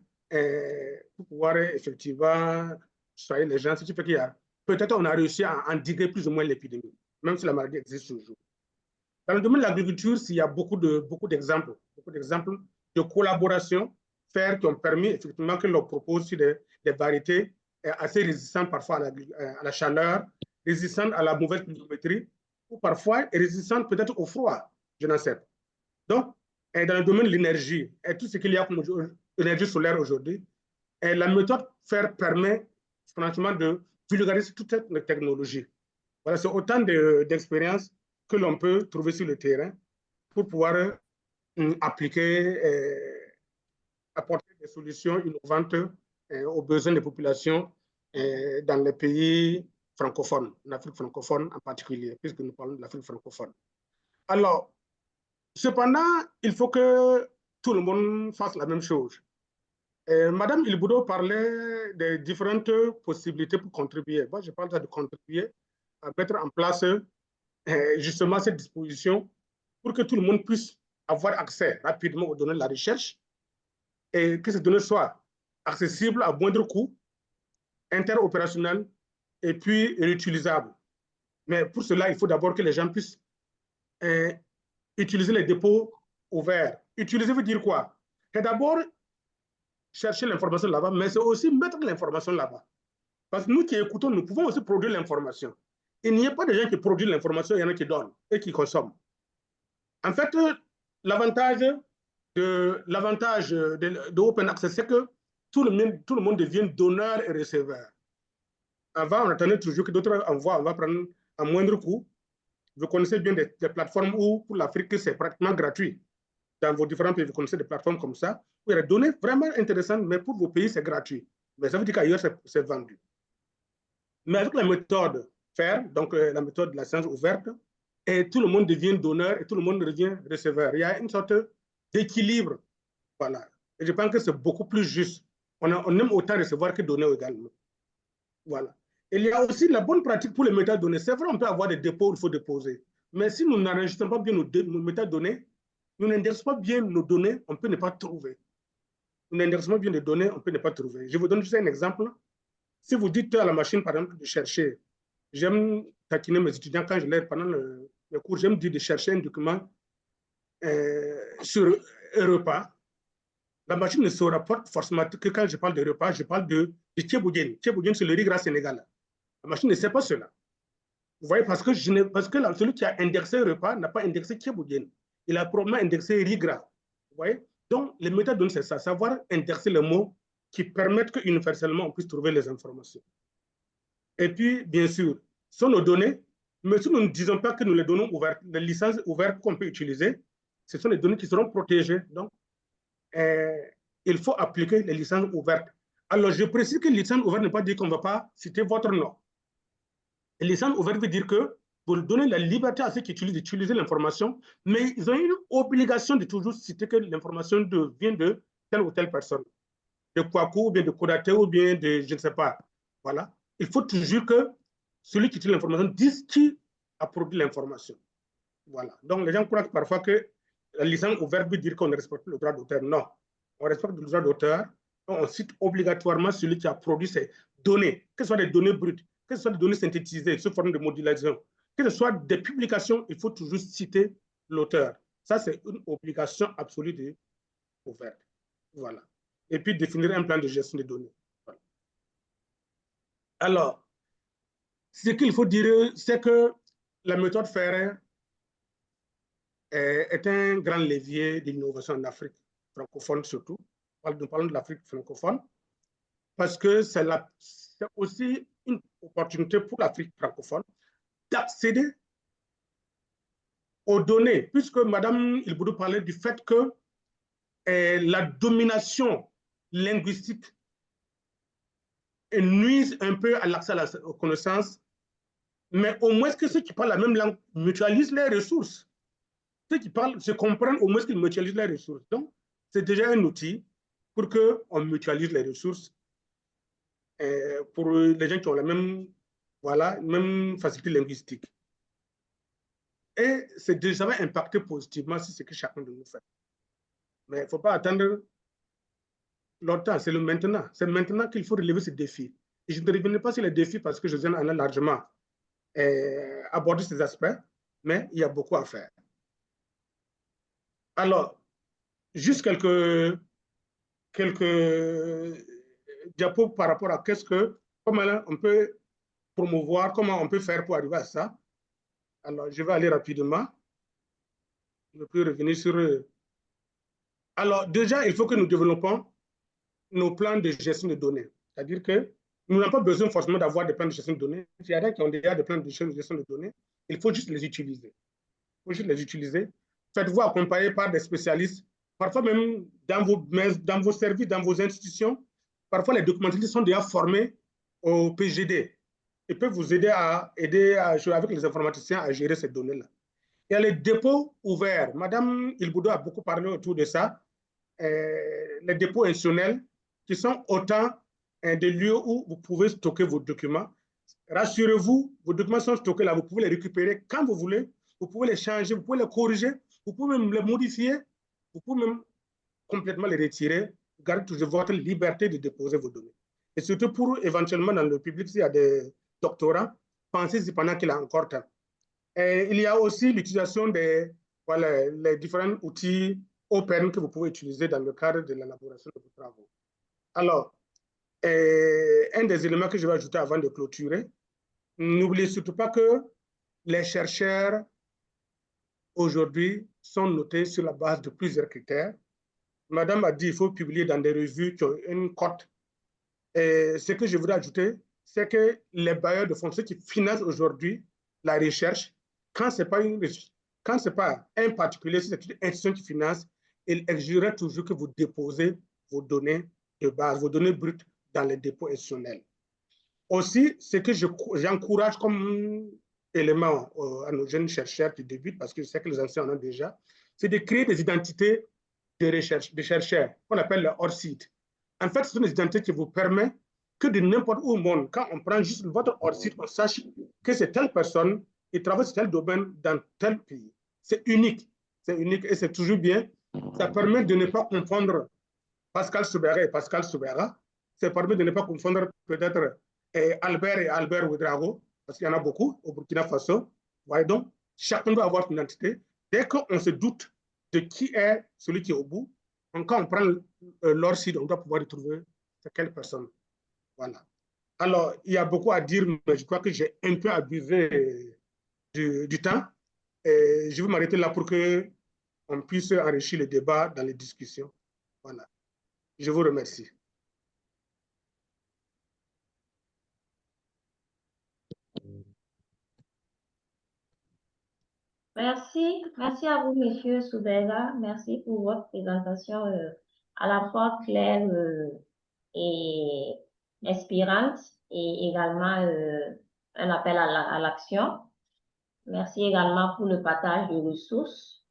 pour pouvoir effectivement soigner les gens. Ce qui fait qu'il y a peut-être on a réussi à endiguer plus ou moins l'épidémie, même si la maladie existe toujours. Dans le domaine de l'agriculture, il y a beaucoup d'exemples de collaboration faire qui ont permis effectivement que l'on propose des variétés assez résistantes parfois à la chaleur, résistantes à la mauvaise pluviométrie, ou parfois résistantes peut-être au froid, je n'en sais pas. Donc, dans le domaine de l'énergie, et tout ce qu'il y a comme énergie solaire aujourd'hui, la méthode FAIR permet franchement de vulgariser toute cette technologie. Voilà, c'est autant d'expériences que l'on peut trouver sur le terrain pour pouvoir appliquer, apporter des solutions innovantes aux besoins des populations dans les pays francophones, en Afrique francophone en particulier, puisque nous parlons de l'Afrique francophone. Alors, cependant, il faut que tout le monde fasse la même chose. Madame Ilboudo parlait des différentes possibilités pour contribuer. Moi, je parle de contribuer à mettre en place justement cette disposition pour que tout le monde puisse avoir accès rapidement aux données de la recherche et que ces données soient accessibles à moindre coût, interopérationnelles et puis réutilisables. Mais pour cela, il faut d'abord que les gens puissent utiliser les dépôts ouverts. Utiliser veut dire quoi? C'est d'abord chercher l'information là-bas, mais c'est aussi mettre l'information là-bas. Parce que nous qui écoutons, nous pouvons aussi produire l'information. Il n'y a pas de gens qui produisent l'information, il y en a qui donnent et qui consomment. En fait, l'avantage de Open Access, c'est que tout le monde devient donneur et receveur. Avant, on attendait toujours que d'autres envoient, on va prendre à moindre coût. Vous connaissez bien des plateformes où, pour l'Afrique, c'est pratiquement gratuit. Dans vos différents pays, vous connaissez des plateformes comme ça, où il y a des données vraiment intéressantes, mais pour vos pays, c'est gratuit. Mais ça veut dire qu'ailleurs, c'est vendu. Mais avec la méthode FAIR, donc la méthode de la science ouverte, et tout le monde devient donneur et tout le monde devient receveur. Il y a une sorte d'équilibre. Voilà. Et je pense que c'est beaucoup plus juste. On aime autant recevoir que donner également. Voilà. Et il y a aussi la bonne pratique pour les métadonnées. C'est vrai, on peut avoir des dépôts où il faut déposer. Mais si nous n'enregistrons pas bien nos métadonnées, nous n'indexons pas bien nos données, on peut ne pas trouver. Nous n'indexons pas bien les données, on peut ne pas trouver. Je vous donne juste un exemple. Si vous dites à la machine, par exemple, de chercher, j'aime taquiner mes étudiants quand je leur pendant le cours, j'aime dire de chercher un document sur un repas. La machine ne se rapporte forcément que quand je parle de repas, je parle de Tchéboudienne. Tchéboudienne, c'est le riz gras sénégalais. La machine ne sait pas cela. Vous voyez, parce que celui qui a indexé un repas n'a pas indexé Tchéboudienne. Il a probablement indexé riz gras. Vous voyez? Donc, les méthodes, c'est ça, savoir indexer les mots qui permettent qu'universellement, on puisse trouver les informations. Et puis, bien sûr, ce sont nos données, mais si nous ne disons pas que nous les donnons ouvertes, les licences ouvertes qu'on peut utiliser, ce sont les données qui seront protégées. Donc, il faut appliquer les licences ouvertes. Alors, je précise que licence ouverte ne veut pas dire qu'on ne va pas citer votre nom. Les licences ouvertes veut dire que vous donnez la liberté à ceux qui utilisent d'utiliser l'information, mais ils ont une obligation de toujours citer que l'information vient de telle ou telle personne, de Kwaku, ou bien de Kodate, ou bien de je ne sais pas. Voilà. Il faut toujours que celui qui utilise l'information dise qui a produit l'information. Voilà. Donc, les gens croient parfois que la licence ouverte veut dire qu'on ne respecte le droit d'auteur. Non. On respecte le droit d'auteur. On cite obligatoirement celui qui a produit ces données, que ce soit des données brutes, que ce soit des données synthétisées sous forme de modulation, que ce soit des publications, il faut toujours citer l'auteur. Ça, c'est une obligation absolue de ouverte. Voilà. Et puis, définir un plan de gestion des données. Voilà. Alors, ce qu'il faut dire, c'est que la méthode FAIR est un grand levier d'innovation en Afrique francophone surtout. Nous parlons de l'Afrique francophone parce que c'est aussi une opportunité pour l'Afrique francophone d'accéder aux données, puisque Mme Ilboudou parlait du fait que la domination linguistique nuise un peu à l'accès aux connaissances, mais au moins que ceux qui parlent la même langue mutualisent les ressources. Ceux qui parlent se comprennent au moins qu'ils mutualisent les ressources. Donc, c'est déjà un outil pour qu'on mutualise les ressources pour les gens qui ont la même, voilà, même facilité linguistique. Et ça va impacter positivement sur ce que chacun de nous fait. Mais il ne faut pas attendre longtemps, c'est le maintenant. C'est maintenant qu'il faut relever ces défis. Et je ne reviendrai pas sur les défis parce que je viens en a largement aborder ces aspects, mais il y a beaucoup à faire. Alors, juste quelques diapos par rapport à comment on peut promouvoir, comment on peut faire pour arriver à ça. Alors, je vais aller rapidement. Je peux revenir sur... Alors, déjà, il faut que nous développons nos plans de gestion de données. C'est-à-dire que nous n'avons pas besoin forcément d'avoir des plans de gestion de données. Il y a des gens qui ont déjà des plans de gestion de données. Il faut juste les utiliser. Il faut juste les utiliser. Faites-vous accompagner par des spécialistes. Parfois même dans vos services, dans vos institutions, parfois les documentistes sont déjà formés au PGD. Ils peuvent vous aider avec les informaticiens à gérer ces données-là. Il y a les dépôts ouverts. Madame Ilboudou a beaucoup parlé autour de ça. Les dépôts institutionnels qui sont autant des lieux où vous pouvez stocker vos documents. Rassurez-vous, vos documents sont stockés là, vous pouvez les récupérer quand vous voulez, vous pouvez les changer, vous pouvez les corriger, Vous pouvez même les modifier, vous pouvez même complètement les retirer. Gardez toujours votre liberté de déposer vos données. Et surtout pour éventuellement dans le public, s'il y a des doctorats, pensez-y pendant qu'il a encore temps. Et il y a aussi l'utilisation des voilà, les différents outils open que vous pouvez utiliser dans le cadre de l'élaboration de vos travaux. Alors, un des éléments que je vais ajouter avant de clôturer, n'oubliez surtout pas que les chercheurs aujourd'hui sont notés sur la base de plusieurs critères. Madame a dit qu'il faut publier dans des revues qui ont une cote. Et ce que je voudrais ajouter, c'est que les bailleurs de fonds, ceux qui financent aujourd'hui la recherche, quand ce n'est pas un particulier, c'est une institution qui finance, il exigerait toujours que vous déposez vos données de base, vos données brutes dans les dépôts institutionnels. Aussi, ce que j'encourage comme élément à nos jeunes chercheurs qui débutent, parce que je sais que les anciens en ont déjà, c'est de créer des identités de chercheurs, qu'on appelle le hors-site. En fait, ce sont des identités qui vous permettent que de n'importe où au monde, quand on prend juste votre hors-site, on sache que c'est telle personne qui travaille sur tel domaine dans tel pays. C'est unique et c'est toujours bien. Ça permet de ne pas confondre Pascal Soubera et Pascal Soubera. Ça permet de ne pas confondre peut-être Albert et Albert Ouedraogo, parce qu'il y en a beaucoup au Burkina Faso. Vous voyez donc, chacun doit avoir une identité. Dès qu'on se doute de qui est celui qui est au bout, quand on prend leur site, on doit pouvoir retrouver quelle personne. Voilà. Alors, il y a beaucoup à dire, mais je crois que j'ai un peu abusé du temps. Et je vais m'arrêter là pour qu'on puisse enrichir le débat dans les discussions. Voilà. Je vous remercie. Merci à vous, Monsieur Soubega. Merci pour votre présentation à la fois claire et inspirante et également un appel à l'action. Merci également pour le partage de ressources.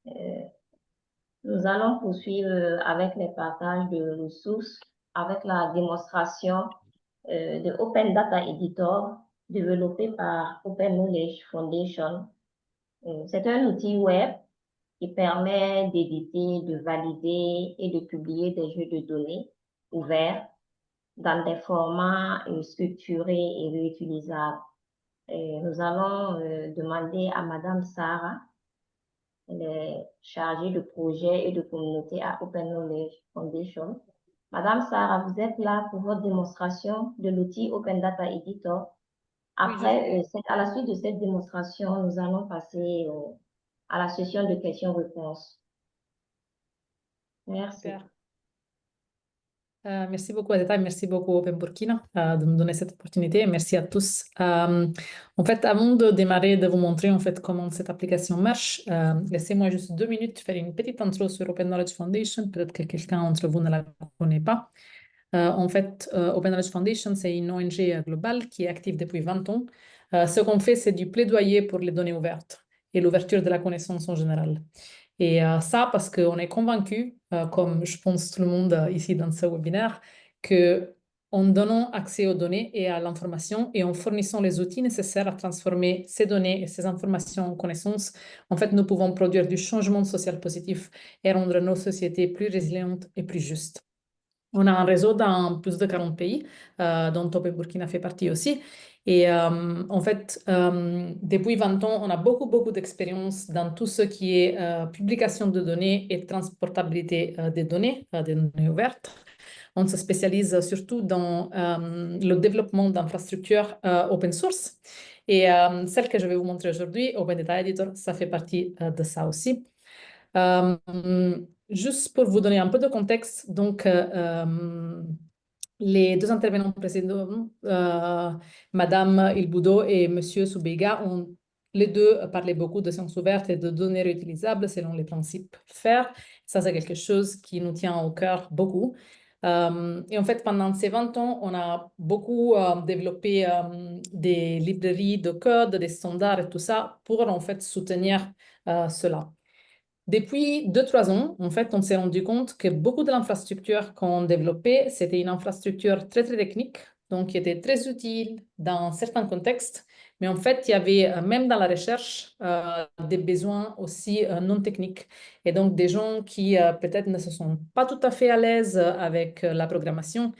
Nous allons poursuivre avec les partages de ressources, avec la démonstration de Open Data Editor développé par Open Knowledge Foundation. C'est un outil web qui permet d'éditer, de valider et de publier des jeux de données ouverts dans des formats structurés et réutilisables. Nous allons demander à Madame Sarah, elle est chargée de projet et de communauté à Open Knowledge Foundation. Madame Sarah, vous êtes là pour votre démonstration de l'outil Open Data Editor. Après, à la suite de cette démonstration, nous allons passer à la session de questions-réponses. Merci. Super. Merci beaucoup Adeta, merci beaucoup Open Burkina de me donner cette opportunité. Merci à tous. En fait, avant de démarrer, de vous montrer en fait comment cette application marche, laissez-moi juste 2 minutes faire une petite intro sur Open Knowledge Foundation. Peut-être que quelqu'un d'entre vous ne la connaît pas. En fait, Open Knowledge Foundation, c'est une ONG globale qui est active depuis 20 ans. Ce qu'on fait, c'est du plaidoyer pour les données ouvertes et l'ouverture de la connaissance en général. Et ça, parce qu'on est convaincu, comme je pense tout le monde ici dans ce webinaire, qu'en donnant accès aux données et à l'information et en fournissant les outils nécessaires à transformer ces données et ces informations en connaissances, en fait, nous pouvons produire du changement social positif et rendre nos sociétés plus résilientes et plus justes. On a un réseau dans plus de 40 pays, dont Open Burkina fait partie aussi. Et en fait, depuis 20 ans, on a beaucoup d'expérience dans tout ce qui est publication de données et transportabilité des données ouvertes. On se spécialise surtout dans le développement d'infrastructures open source. Et celle que je vais vous montrer aujourd'hui, Open Data Editor, ça fait partie de ça aussi. Juste pour vous donner un peu de contexte, donc les 2 intervenants précédents, Madame Ilboudo et Monsieur Soubega, ont les 2 parlé beaucoup de sciences ouvertes et de données réutilisables selon les principes FAIR. Ça, c'est quelque chose qui nous tient au cœur beaucoup. Et en fait, pendant ces 20 ans, on a beaucoup développé des librairies de code, des standards et tout ça pour en fait soutenir cela. Depuis 2-3 ans, en fait, on s'est rendu compte que beaucoup de l'infrastructure qu'on développait, c'était une infrastructure très technique, donc qui était très utile dans certains contextes, Mais en fait, il y avait, même dans la recherche, des besoins aussi non techniques. Et donc, des gens qui peut-être ne se sont pas tout à fait à l'aise avec la programmation,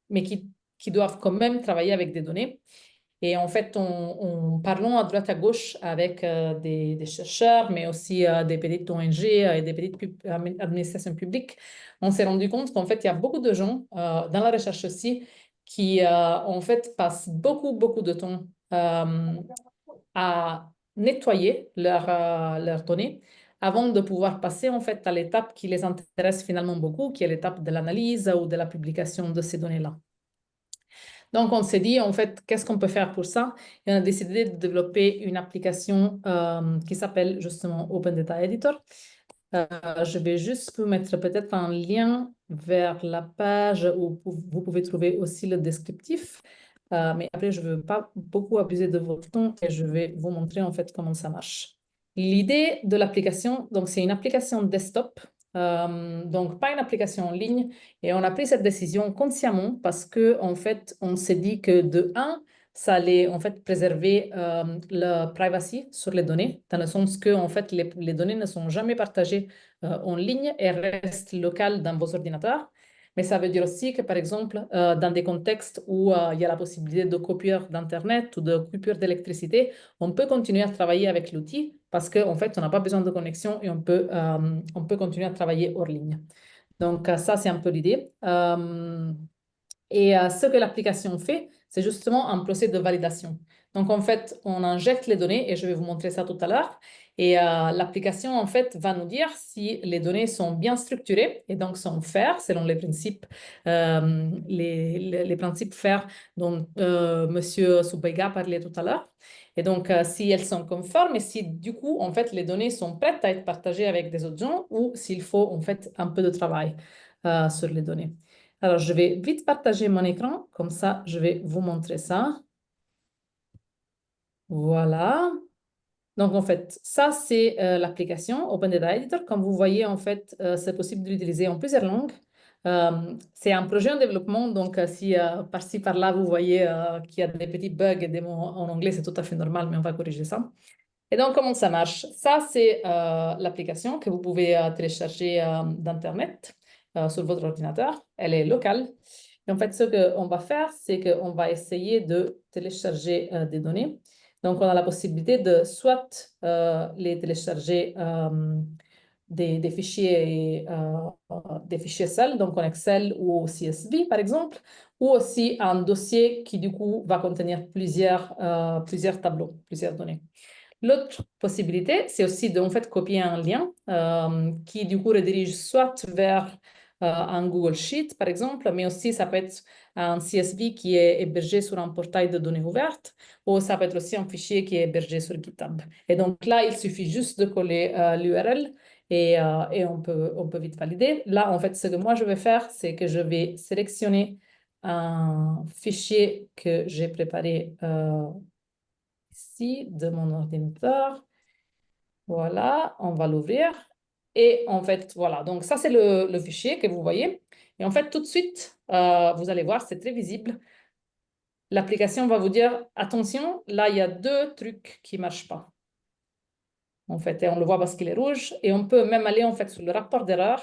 mais qui doivent quand même travailler avec des données. Et en fait, en parlant à droite à gauche avec des chercheurs, mais aussi des petites ONG et des petites administrations publiques, on s'est rendu compte qu'en fait, il y a beaucoup de gens dans la recherche aussi qui, en fait, passent beaucoup de temps à nettoyer leurs données avant de pouvoir passer en fait à l'étape qui les intéresse finalement beaucoup, qui est l'étape de l'analyse ou de la publication de ces données-là. Donc, on s'est dit, en fait, qu'est-ce qu'on peut faire pour ça? Et on a décidé de développer une application qui s'appelle justement Open Data Editor. Je vais juste vous mettre peut-être un lien vers la page où vous pouvez trouver aussi le descriptif. Mais après, je ne veux pas beaucoup abuser de votre temps et je vais vous montrer en fait comment ça marche. L'idée de l'application, donc c'est une application desktop, donc pas une application en ligne. Et on a pris cette décision consciemment parce que en fait, on s'est dit que de un, ça allait en fait préserver la privacy sur les données, dans le sens que en fait, les données ne sont jamais partagées en ligne et restent locales dans vos ordinateurs. Mais ça veut dire aussi que, par exemple, dans des contextes où il y a la possibilité de coupure d'Internet ou de coupure d'électricité, on peut continuer à travailler avec l'outil parce qu'en fait, on n'a pas besoin de connexion et on peut continuer à travailler hors ligne. Donc, ça, c'est un peu l'idée. Et ce que l'application fait, c'est justement un procès de validation. Donc, en fait, on injecte les données, et je vais vous montrer ça tout à l'heure. Et l'application, en fait, va nous dire si les données sont bien structurées, et donc sont faires, selon les principes, les principes faires dont Monsieur Soubega parlait tout à l'heure. Et donc, si elles sont conformes, et si, du coup, en fait, les données sont prêtes à être partagées avec des autres gens, ou s'il faut, en fait, un peu de travail sur les données. Alors, je vais vite partager mon écran, comme ça, je vais vous montrer ça. Voilà. Donc, en fait, ça, c'est l'application Open Data Editor. Comme vous voyez, en fait, c'est possible de l'utiliser en plusieurs langues. C'est un projet en développement, donc si par-ci, par-là, vous voyez qu'il y a des petits bugs et des mots en anglais, c'est tout à fait normal, mais on va corriger ça. Et donc, comment ça marche? Ça, c'est l'application que vous pouvez télécharger d'Internet sur votre ordinateur. Elle est locale. Et en fait, ce qu'on va faire, c'est qu'on va essayer de télécharger des données. Donc, on a la possibilité de soit les télécharger des fichiers seuls, donc en Excel ou au CSV, par exemple, ou aussi un dossier qui, du coup, va contenir plusieurs tableaux, plusieurs données. L'autre possibilité, c'est aussi de en fait, copier un lien qui, du coup, redirige soit vers un Google Sheet, par exemple, mais aussi ça peut être un CSV qui est hébergé sur un portail de données ouvertes, ou ça peut être aussi un fichier qui est hébergé sur GitHub. Et donc là, il suffit juste de coller l'URL et on peut vite valider. Là, en fait, ce que moi, je vais faire, c'est que je vais sélectionner un fichier que j'ai préparé ici de mon ordinateur. Voilà, on va l'ouvrir. Et en fait, voilà, donc ça, c'est le fichier que vous voyez. Et en fait, tout de suite, vous allez voir, c'est très visible. L'application va vous dire, attention, là, il y a deux trucs qui ne marchent pas. En fait, et on le voit parce qu'il est rouge. Et on peut même aller, en fait, sur le rapport d'erreur.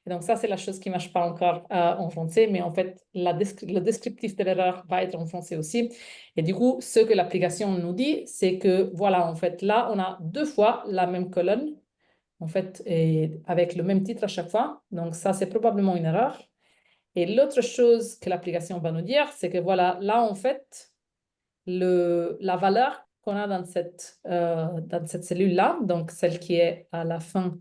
Et donc, ça, c'est la chose qui ne marche pas encore en français, mais en fait, le descriptif de l'erreur va être en français aussi. Et du coup, ce que l'application nous dit, c'est que, voilà, en fait, là, on a deux fois la même colonne, en fait, et avec le même titre à chaque fois. Donc, ça, c'est probablement une erreur. Et l'autre chose que l'application va nous dire, c'est que, voilà, là, en fait, la valeur qu'on a dans cette cellule-là, donc celle qui est à la fin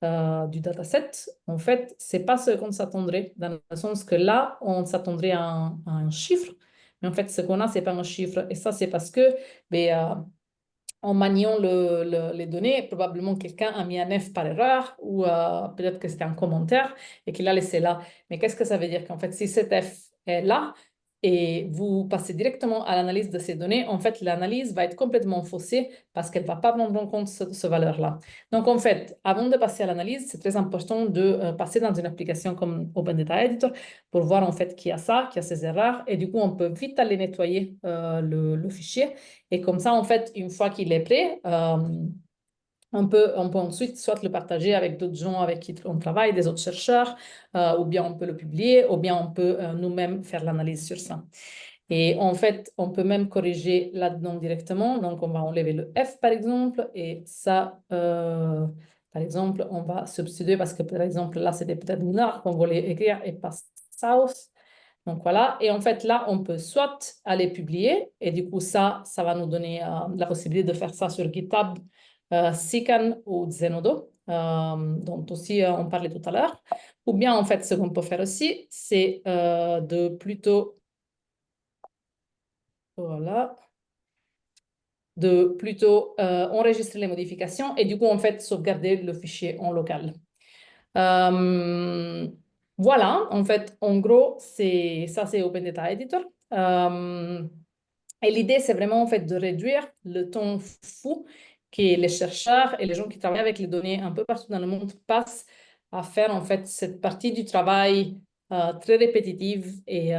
du dataset, en fait, c'est pas ce qu'on s'attendrait, dans le sens que là, on s'attendrait à un chiffre, mais en fait, ce qu'on a, c'est pas un chiffre. Et ça, c'est parce que, en maniant les données, probablement quelqu'un a mis un F par erreur, ou peut-être que c'était un commentaire et qu'il l'a laissé là. Mais qu'est-ce que ça veut dire? Qu'en fait, si cet F est là, et vous passez directement à l'analyse de ces données, en fait, l'analyse va être complètement faussée parce qu'elle ne va pas prendre en compte ce valeur-là. Donc, en fait, avant de passer à l'analyse, c'est très important de passer dans une application comme Open Data Editor pour voir en fait qu'il y a ça, qu'il y a ces erreurs, et du coup, on peut vite aller nettoyer le fichier. Et comme ça, en fait, une fois qu'il est prêt, on peut ensuite soit le partager avec d'autres gens avec qui on travaille, des autres chercheurs, ou bien on peut le publier, ou bien on peut nous-mêmes faire l'analyse sur ça. Et en fait, on peut même corriger là-dedans directement. Donc, on va enlever le F, par exemple, et ça, par exemple, on va substituer parce que, par exemple, là, c'était peut-être Nord qu'on voulait écrire et pas South. Donc, voilà. Et en fait, là, on peut soit aller publier, et du coup, ça va nous donner la possibilité de faire ça sur GitHub, Sican ou Zenodo, dont aussi on parlait tout à l'heure. Ou bien, en fait, ce qu'on peut faire aussi, c'est de plutôt... Voilà. De plutôt enregistrer les modifications et du coup, en fait, sauvegarder le fichier en local. Voilà, en fait, en gros, c'est Open Data Editor. Et l'idée, c'est vraiment en fait de réduire le temps fou que les chercheurs et les gens qui travaillent avec les données un peu partout dans le monde passent à faire en fait cette partie du travail très répétitive et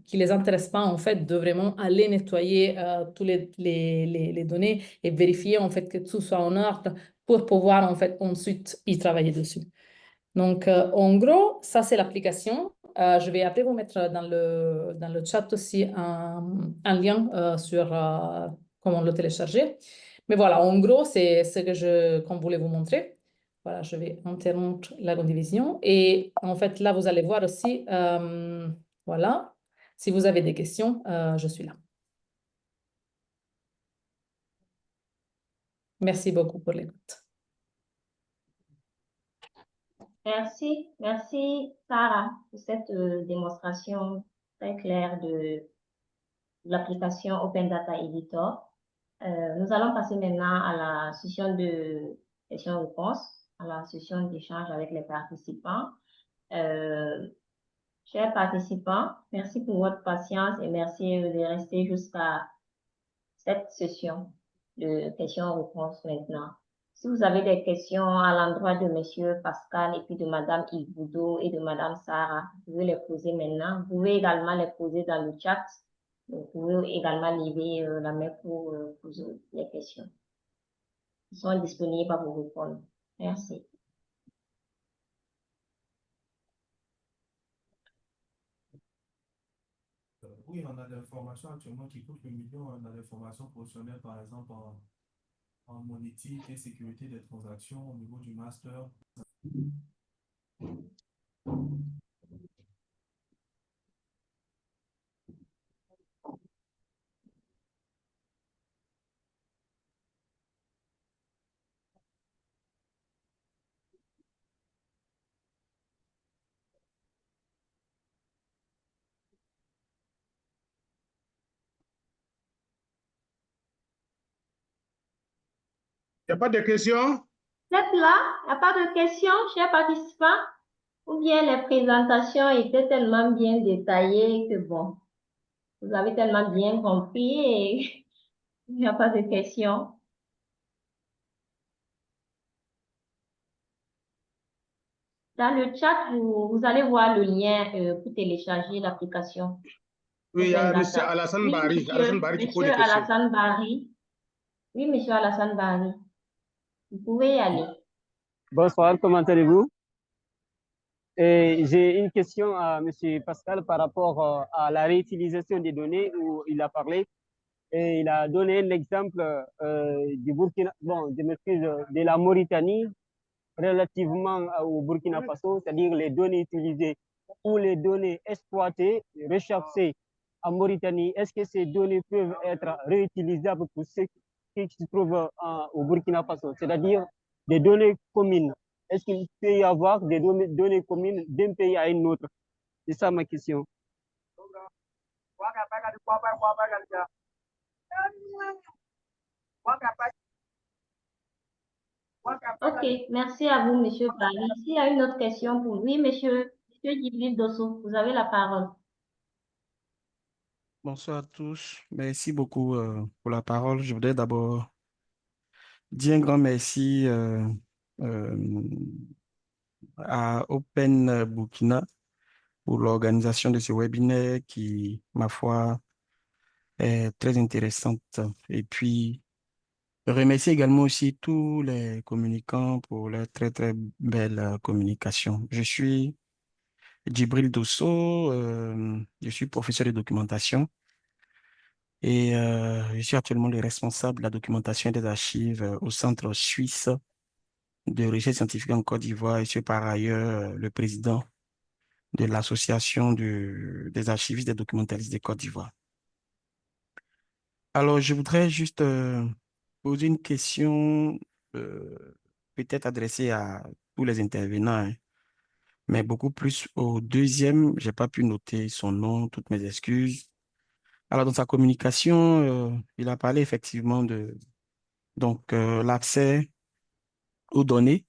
qui les intéresse pas en fait de vraiment aller nettoyer tous les données et vérifier en fait que tout soit en ordre pour pouvoir en fait ensuite y travailler dessus. Donc, en gros, ça, c'est l'application. Je vais après vous mettre dans le chat aussi un lien sur comment le télécharger. Mais voilà, en gros, c'est ce qu'on voulait vous montrer. Voilà, je vais interrompre la division. Et en fait, là, vous allez voir aussi, voilà, si vous avez des questions, je suis là. Merci beaucoup pour l'écoute. Merci Sarah pour cette démonstration très claire de l'application Open Data Editor. Nous allons passer maintenant à la session de questions-réponses, à la session d'échange avec les participants. Chers participants, merci pour votre patience et merci de rester jusqu'à cette session de questions-réponses maintenant. Si vous avez des questions à l'endroit de Monsieur Pascal et puis de Madame Yves Boudot et de Madame Sarah, vous pouvez les poser maintenant. Vous pouvez également les poser dans le chat. Vous pouvez également lever la main pour poser les questions. Ils sont disponibles à vous répondre. Merci. Oui, on a des formations actuellement qui coûtent le million. On a des formations professionnelles, par exemple, en monétique et sécurité des transactions au niveau du master. Il n'y a pas de questions? Vous êtes là? Il n'y a pas de questions, chers participants? Ou bien les présentations étaient tellement bien détaillées que bon, vous avez tellement bien compris et il n'y a pas de questions. Dans le chat, vous allez voir le lien pour télécharger l'application. Oui, il y a Open M. Data. Alassane Oui, Bari, qui pose des monsieur questions. Alassane Bari. Oui, monsieur Alassane Bari. Vous pouvez y aller. Bonsoir, comment allez-vous? J'ai une question à M. Pascal par rapport à la réutilisation des données où il a parlé. Et il a donné un exemple du Burkina, bon, je m'excuse, de la Mauritanie relativement au Burkina Faso, c'est-à-dire les données utilisées ou les données exploitées, recherchées en Mauritanie. Est-ce que ces données peuvent être réutilisables pour ceux qui se trouvent au Burkina Faso, c'est-à-dire des données communes? Est-ce qu'il peut y avoir des données communes d'un pays à un autre? C'est ça ma question. Ok, merci à vous, monsieur Bari. S'il y a une autre question pour lui, monsieur Djibril Dosso, vous avez la parole. Bonsoir à tous. Merci beaucoup pour la parole. Je voudrais d'abord dire un grand merci euh, à Open Burkina pour l'organisation de ce webinaire qui, ma foi, est très intéressante. Et puis, remercier également aussi tous les communicants pour leur très, très belle communication. Je suis Djibril Dosso, je suis professeur de documentation. Et je suis actuellement le responsable de la documentation et des archives au Centre suisse de recherche scientifique en Côte d'Ivoire et je suis par ailleurs le président de l'Association des archivistes et des documentalistes de Côte d'Ivoire. Alors, je voudrais juste poser une question peut-être adressée à tous les intervenants, hein, mais beaucoup plus au deuxième. Je n'ai pas pu noter son nom, toutes mes excuses. Alors, dans sa communication, il a parlé effectivement de l'accès aux données.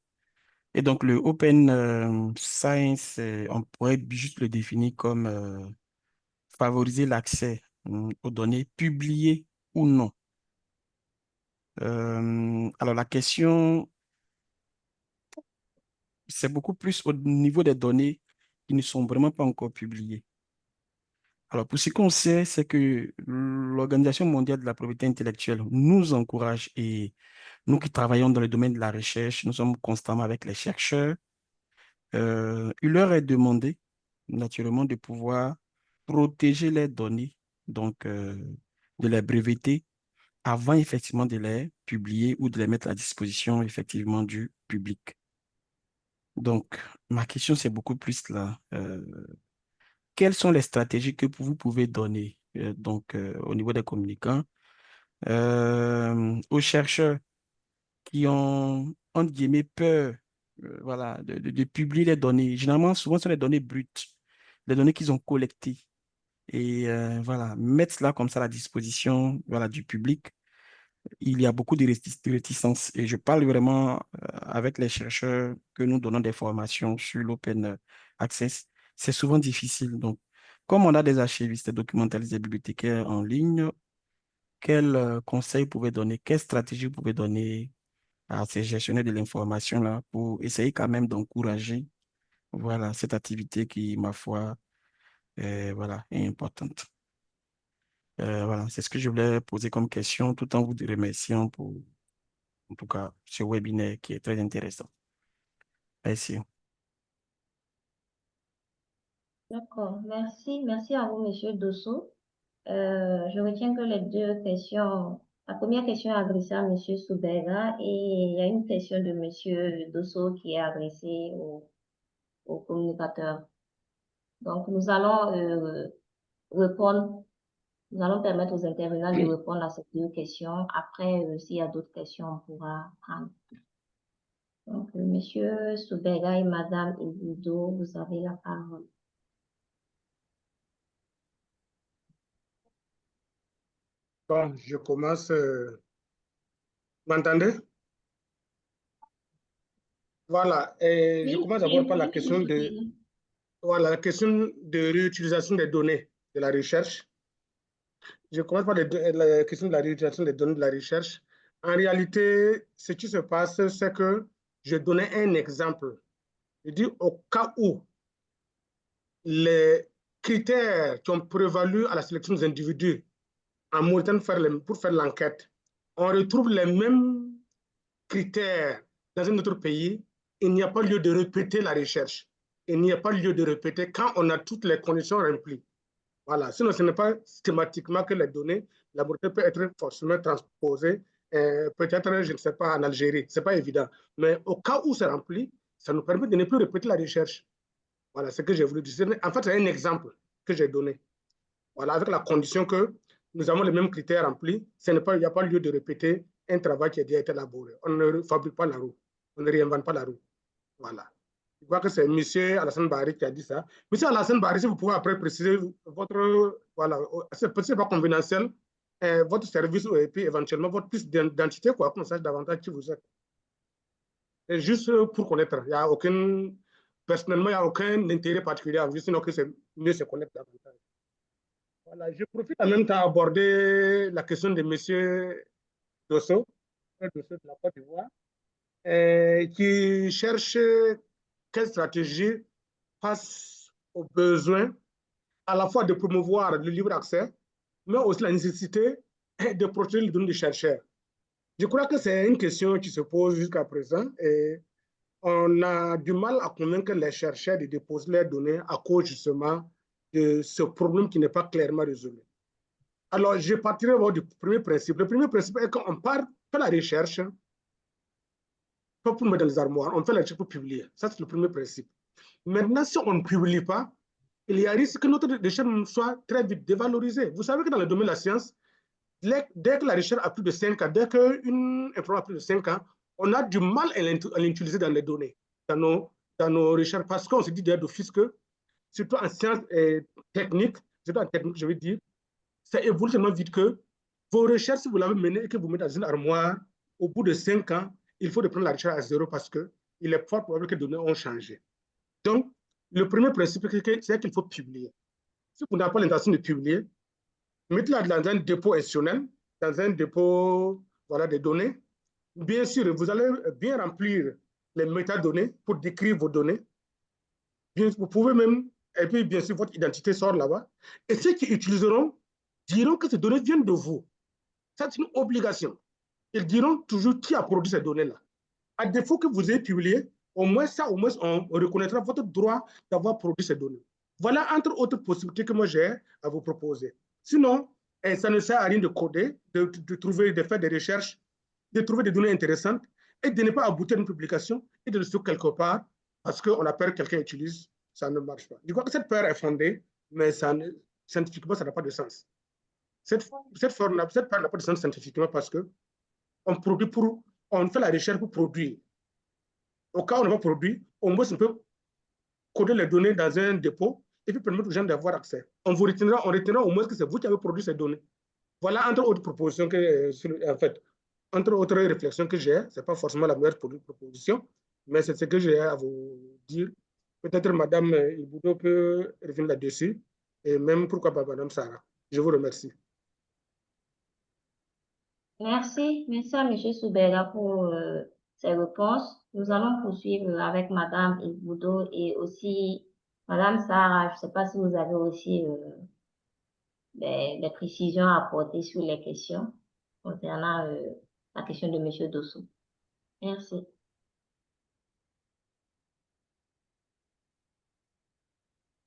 Et donc, le Open Science, on pourrait juste le définir comme favoriser l'accès aux données publiées ou non. Alors, la question, c'est beaucoup plus au niveau des données qui ne sont vraiment pas encore publiées. Alors, pour ce qu'on sait, c'est que l'Organisation mondiale de la propriété intellectuelle nous encourage et nous qui travaillons dans le domaine de la recherche, nous sommes constamment avec les chercheurs. Il leur est demandé, naturellement, de pouvoir protéger les données, donc de les breveter avant effectivement de les publier ou de les mettre à disposition effectivement du public. Donc, ma question, c'est beaucoup plus là. Quelles sont les stratégies que vous pouvez donner au niveau des communicants aux chercheurs qui ont, entre guillemets, peur voilà, de publier les données. Généralement, souvent, ce sont les données brutes, les données qu'ils ont collectées. Et voilà, mettre cela comme ça à la disposition voilà, du public. Il y a beaucoup de réticences. Et je parle vraiment avec les chercheurs que nous donnons des formations sur l'open access. C'est souvent difficile. Donc, comme on a des archivistes, des documentalistes, des bibliothécaires en ligne, quels conseils vous pouvez donner, quelles stratégies vous pouvez donner à ces gestionnaires de l'information-là pour essayer quand même d'encourager voilà, cette activité qui, ma foi, voilà, est importante. Voilà, c'est ce que je voulais poser comme question tout en vous remerciant pour, en tout cas, ce webinaire qui est très intéressant. Merci. D'accord, merci. Merci à vous, Monsieur Dosso. Je retiens que les deux questions, la première question est adressée à Monsieur Soubega et il y a une question de Monsieur Dosso qui est adressée au communicateur. Donc, nous allons répondre, nous allons permettre aux intervenants de répondre à ces deux questions. Après, s'il y a d'autres questions, on pourra prendre. Donc, Monsieur Soubega et Madame Ebudo, vous avez la parole. Bon, je commence. Vous m'entendez? Voilà, et je Oui, commence oui, d'abord par oui, oui. la question de réutilisation des données de la recherche. Je commence par la question de la réutilisation des données de la recherche. En réalité, ce qui se passe, c'est que je donnais un exemple. Je dis au cas où les critères qui ont prévalu à la sélection des individus en Mauritanie pour faire l'enquête, on retrouve les mêmes critères dans un autre pays, il n'y a pas lieu de répéter la recherche. Il n'y a pas lieu de répéter quand on a toutes les conditions remplies. Voilà. Sinon, ce n'est pas systématiquement que les données, la Mauritanie peut être forcément transposée, peut-être, je ne sais pas, en Algérie. Ce n'est pas évident. Mais au cas où c'est rempli, ça nous permet de ne plus répéter la recherche. Voilà ce que j'ai voulu dire. En fait, c'est un exemple que j'ai donné. Voilà, avec la condition que nous avons les mêmes critères remplis, il n'y a pas lieu de répéter un travail qui a déjà été élaboré. On ne fabrique pas la roue, on ne réinvente pas la roue. Voilà. Je crois que c'est M. Alassane Bari qui a dit ça. M. Alassane Bari, si vous pouvez après préciser votre, voilà, c'est pas confidentiel, votre service et puis éventuellement votre piste d'identité, quoi, qu'on sache davantage qui vous êtes. C'est juste pour connaître. Il y a aucun, personnellement, il n'y a aucun intérêt particulier à vous, sinon que c'est mieux se connaître davantage. Voilà, je profite en même temps d'aborder la question de M. Dosso, Dosso de la Côte d'Ivoire, qui cherche quelle stratégie face aux besoins à la fois de promouvoir le libre accès, mais aussi la nécessité de protéger les données des chercheurs. Je crois que c'est une question qui se pose jusqu'à présent et on a du mal à convaincre les chercheurs de déposer leurs données à cause justement de ce problème qui n'est pas clairement résolu. Alors, je partirai du premier principe. Le premier principe est qu'on part de la recherche, pas pour mettre dans les armoires, on fait la recherche pour publier. Ça, c'est le premier principe. Maintenant, si on ne publie pas, il y a un risque que notre recherche soit très vite dévalorisée. Vous savez que dans le domaine de la science, dès que la recherche a plus de 5 ans, dès qu'une information a plus de 5 ans, on a du mal à l'utiliser dans les données, dans nos recherches, parce qu'on se dit d'office que, surtout en sciences techniques, surtout en technique, je veux dire, ça évolue tellement vite que vos recherches, si vous l'avez menée et que vous mettez dans une armoire, au bout de 5 ans, il faut reprendre la recherche à zéro parce qu'il est fort probable que les données ont changé. Donc, le premier principe, c'est qu'il faut publier. Si vous n'avez pas l'intention de publier, mettez-la dans un dépôt institutionnel, dans un dépôt des données. Bien sûr, vous allez bien remplir les métadonnées pour décrire vos données. Vous pouvez même, et puis bien sûr, votre identité sort là-bas. Et ceux qui utiliseront diront que ces données viennent de vous. Ça, c'est une obligation. Ils diront toujours qui a produit ces données-là. À défaut que vous ayez publié, au moins on reconnaîtra votre droit d'avoir produit ces données. Voilà, entre autres possibilités que moi j'ai à vous proposer. Sinon, ça ne sert à rien de coder, de faire des recherches, de trouver des données intéressantes et de ne pas aboutir à une publication et de le stocker quelque part parce qu'on a peur que quelqu'un utilise, ça ne marche pas. Je crois que cette peur est fondée, mais scientifiquement, ça n'a pas de sens. Cette peur n'a pas de sens scientifiquement parce qu'on fait la recherche pour produire. Au cas où on n'a pas produit, au moins on peut coder les données dans un dépôt et puis permettre aux gens d'avoir accès. On retiendra au moins que c'est vous qui avez produit ces données. Voilà, entre autres propositions entre autres réflexions que j'ai, ce n'est pas forcément la meilleure proposition, mais c'est ce que j'ai à vous dire. Peut-être Madame Iboudo peut revenir là-dessus, et même pourquoi pas Madame Sarah. Je vous remercie. Merci à M. Soubega pour ses réponses. Nous allons poursuivre avec Madame Iboudo et aussi Madame Sarah. Je ne sais pas si vous avez aussi des précisions à apporter sur les questions concernant la question de M. Dosso. Merci.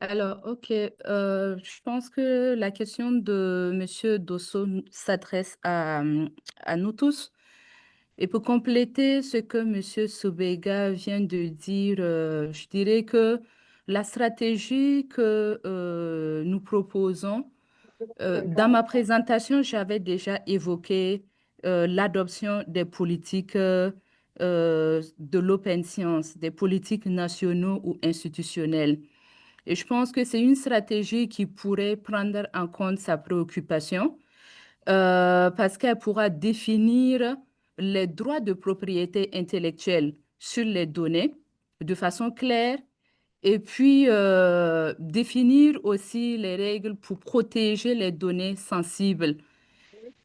Alors, OK, je pense que la question de M. Dosso s'adresse à nous tous. Et pour compléter ce que M. Soubega vient de dire, je dirais que la stratégie que nous proposons, dans ma présentation, j'avais déjà évoqué l'adoption des politiques de l'open science, des politiques nationaux ou institutionnelles. Et je pense que c'est une stratégie qui pourrait prendre en compte sa préoccupation parce qu'elle pourra définir les droits de propriété intellectuelle sur les données de façon claire et puis définir aussi les règles pour protéger les données sensibles.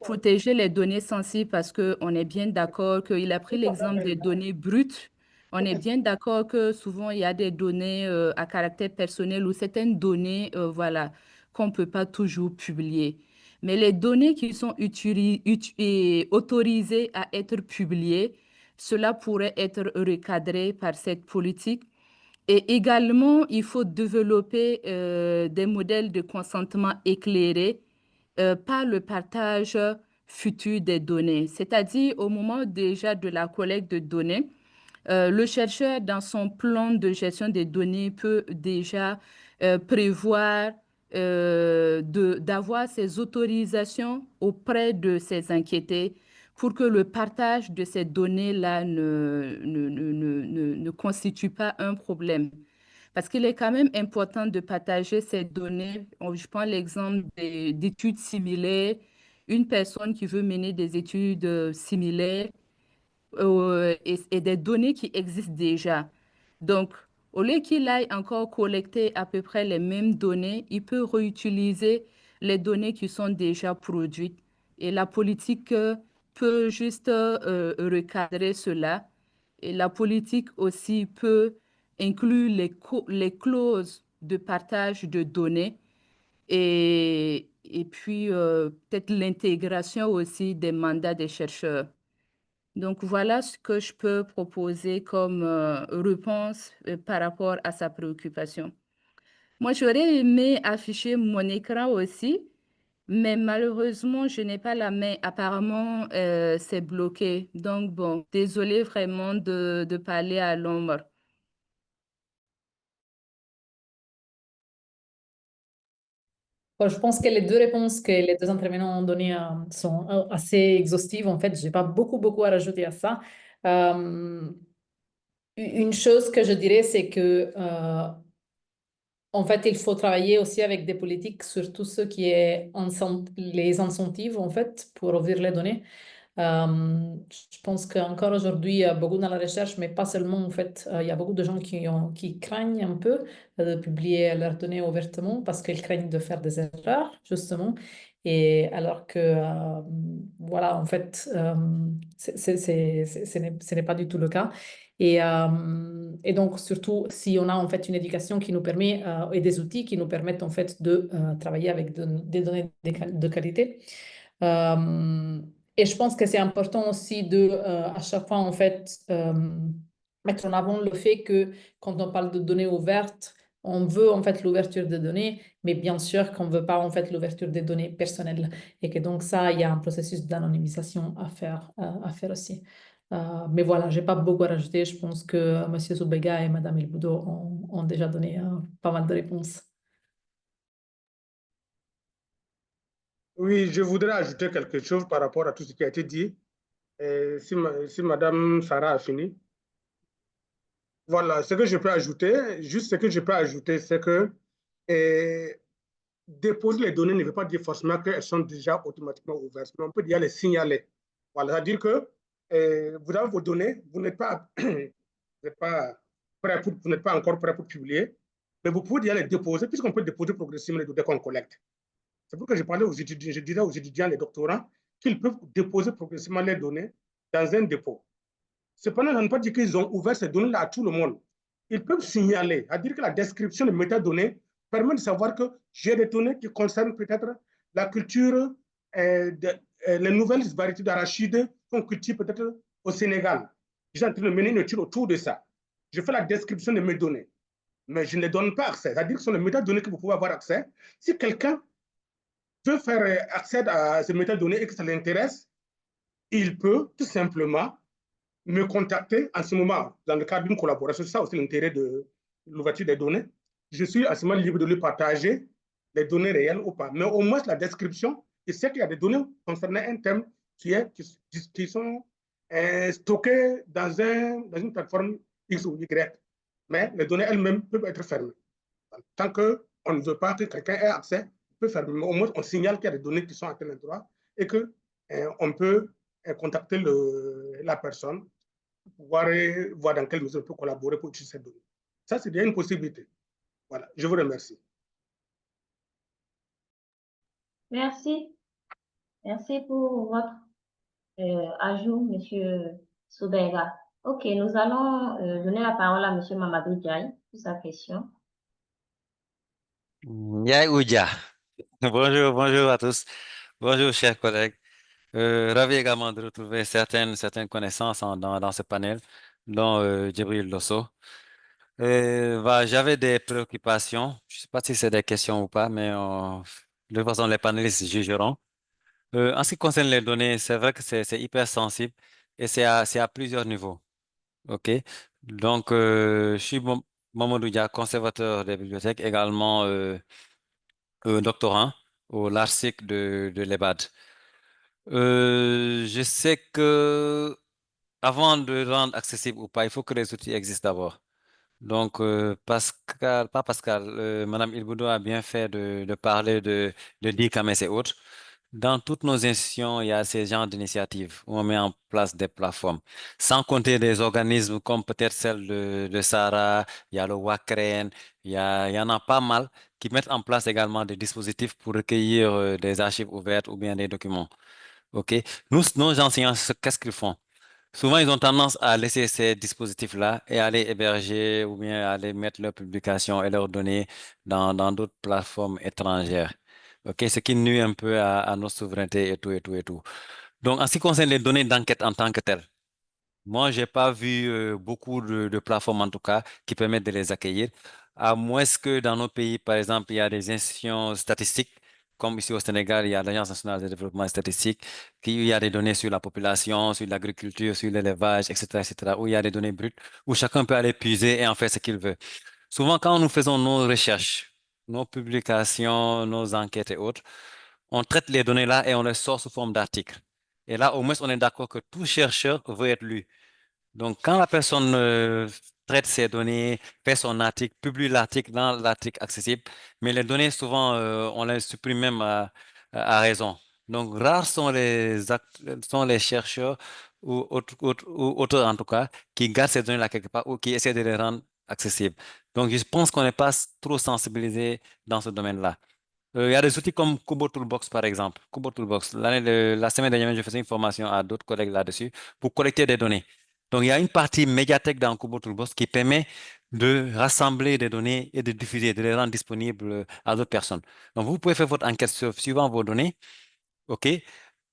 Protéger les données sensibles parce qu'on est bien d'accord qu'il a pris l'exemple des données brutes. On est bien d'accord que souvent il y a des données à caractère personnel ou certaines données voilà, qu'on ne peut pas toujours publier. Mais les données qui sont et autorisées à être publiées, cela pourrait être recadré par cette politique. Et également, il faut développer des modèles de consentement éclairés par le partage futur des données. C'est-à-dire, au moment déjà de la collecte de données, le chercheur, dans son plan de gestion des données, peut déjà prévoir d'avoir ses autorisations auprès de ses enquêtés pour que le partage de ces données-là ne constitue pas un problème. Parce qu'il est quand même important de partager ces données. Je prends l'exemple d'études similaires. Une personne qui veut mener des études similaires et des données qui existent déjà. Donc, au lieu qu'il aille encore collecter à peu près les mêmes données, il peut réutiliser les données qui sont déjà produites. Et la politique peut juste recadrer cela. Et la politique aussi peut inclure les clauses de partage de données et puis peut-être l'intégration aussi des mandats des chercheurs. Donc voilà ce que je peux proposer comme réponse par rapport à sa préoccupation. Moi, j'aurais aimé afficher mon écran aussi, mais malheureusement, je n'ai pas la main. Apparemment, c'est bloqué. Donc bon, désolé vraiment de parler à l'ombre. Bon, je pense que les deux réponses que les deux intervenants ont données sont assez exhaustives. En fait, je n'ai pas beaucoup à rajouter à ça. Une chose que je dirais, c'est que en fait, il faut travailler aussi avec des politiques sur tout ce qui est les incentives, en fait, pour ouvrir les données. Je pense qu'encore aujourd'hui, il y a beaucoup dans la recherche, mais pas seulement, en fait, il y a beaucoup de gens qui craignent un peu de publier leurs données ouvertement parce qu'ils craignent de faire des erreurs, justement. Et alors que, voilà, en fait, ce n'est pas du tout le cas. Et donc, surtout, si on a en fait une éducation qui nous permet et des outils qui nous permettent en fait de travailler avec des données de qualité. Et je pense que c'est important aussi de, à chaque fois, en fait, mettre en avant le fait que quand on parle de données ouvertes, on veut en fait l'ouverture des données, mais bien sûr qu'on ne veut pas en fait l'ouverture des données personnelles. Et que donc ça, il y a un processus d'anonymisation à faire aussi. Mais voilà, je n'ai pas beaucoup à rajouter. Je pense que M. Zoubega et Mme Elboudo ont déjà donné pas mal de réponses. Oui, je voudrais ajouter quelque chose par rapport à tout ce qui a été dit. Si Mme Sarah a fini. Voilà, ce que je peux ajouter, juste ce que je peux ajouter, c'est que déposer les données ne veut pas dire forcément qu'elles sont déjà automatiquement ouvertes, mais on peut déjà les signaler. Voilà, c'est-à-dire que vous avez vos données, vous n'êtes pas, vous n'êtes pas encore prêt pour publier, mais vous pouvez déjà les déposer, puisqu'on peut déposer progressivement les données qu'on collecte. C'est pour que je parlais aux étudiants, je disais aux étudiants, les doctorants, qu'ils peuvent déposer progressivement les données dans un dépôt. Cependant, ça ne veut pas dire qu'ils ont ouvert ces données-là à tout le monde. Ils peuvent signaler, à dire que la description de métadonnées permet de savoir que j'ai des données qui concernent peut-être la culture, les nouvelles variétés d'arachides qu'on cultive peut-être au Sénégal. Je suis en train de mener une étude autour de ça. Je fais la description de mes données, mais je ne donne pas accès. C'est-à-dire que ce sont les métadonnées que vous pouvez avoir accès. Si quelqu'un veut faire accès à ces métadonnées et que ça l'intéresse, il peut tout simplement me contacter en ce moment dans le cadre d'une collaboration. C'est ça aussi l'intérêt de l'ouverture des données. Je suis à ce moment libre de lui partager les données réelles ou pas. Mais au moins la description, il sait qu'il y a des données concernant un thème qui sont stockées dans une plateforme X ou Y. Mais les données elles-mêmes peuvent être fermées. Tant qu'on ne veut pas que quelqu'un ait accès, on peut fermer. Mais au moins, on signale qu'il y a des données qui sont à tel endroit et qu'on peut contacter la personne pour voir dans quelle mesure on peut collaborer pour utiliser ces données. Ça, c'est bien une possibilité. Voilà, je vous remercie. Merci. Merci pour votre ajout, M. Soubega. OK, nous allons donner la parole à M. Mamadou Diaye pour sa question. Ndiaye Oudia. Bonjour à tous. Bonjour, chers collègues. Ravi également de retrouver certaines connaissances dans ce panel, dont Djibril Losso. J'avais des préoccupations. Je ne sais pas si c'est des questions ou pas, mais de toute façon, les panélistes jugeront. En ce qui concerne les données, c'est vrai que c'est hyper sensible et c'est à plusieurs niveaux. OK? Donc, je suis Mamadou Dia, conservateur des bibliothèques, également doctorant au LARSIC de l'EBAD. Je sais que avant de rendre accessible ou pas, il faut que les outils existent d'abord. Donc, Madame Ilboudo a bien fait de parler de DICAMES et autres. Dans toutes nos institutions, il y a ces genres d'initiatives où on met en place des plateformes. Sans compter des organismes comme peut-être celle de Sarah, il y a le WACREN, il y en a pas mal qui mettent en place également des dispositifs pour recueillir des archives ouvertes ou bien des documents. OK? Nous, nos enseignants, qu'est-ce qu'ils font? Souvent, ils ont tendance à laisser ces dispositifs-là et aller héberger ou bien aller mettre leurs publications et leurs données dans d'autres plateformes étrangères. OK? Ce qui nuit un peu à nos souverainetés et tout, et tout, et tout. Donc, en ce qui concerne les données d'enquête en tant que telles, moi, j'ai pas vu beaucoup de plateformes, en tout cas, qui permettent de les accueillir. À moins que dans nos pays, par exemple, il y a des institutions statistiques, comme ici au Sénégal, il y a l'Agence nationale de développement statistique, qui il y a des données sur la population, sur l'agriculture, sur l'élevage, etc., où il y a des données brutes, où chacun peut aller puiser et en faire ce qu'il veut. Souvent, quand nous faisons nos recherches, nos publications, nos enquêtes et autres, on traite les données là et on les sort sous forme d'articles. Et là, au moins, on est d'accord que tout chercheur veut être lu. Donc, quand la personne traite ces données, fait son article, publie l'article dans l'article accessible, mais les données, souvent, on les supprime même à raison. Donc, rares sont les chercheurs ou auteurs, en tout cas, qui gardent ces données-là quelque part ou qui essaient de les rendre accessibles. Donc, je pense qu'on n'est pas trop sensibilisé dans ce domaine-là. Il y a des outils comme Kubo Toolbox, par exemple. Kubo Toolbox. La semaine dernière, je faisais une formation à d'autres collègues là-dessus pour collecter des données. Donc, il y a une partie médiathèque dans Kubo Toolbox qui permet de rassembler des données et de diffuser, de les rendre disponibles à d'autres personnes. Donc, vous pouvez faire votre enquête suivant vos données. OK?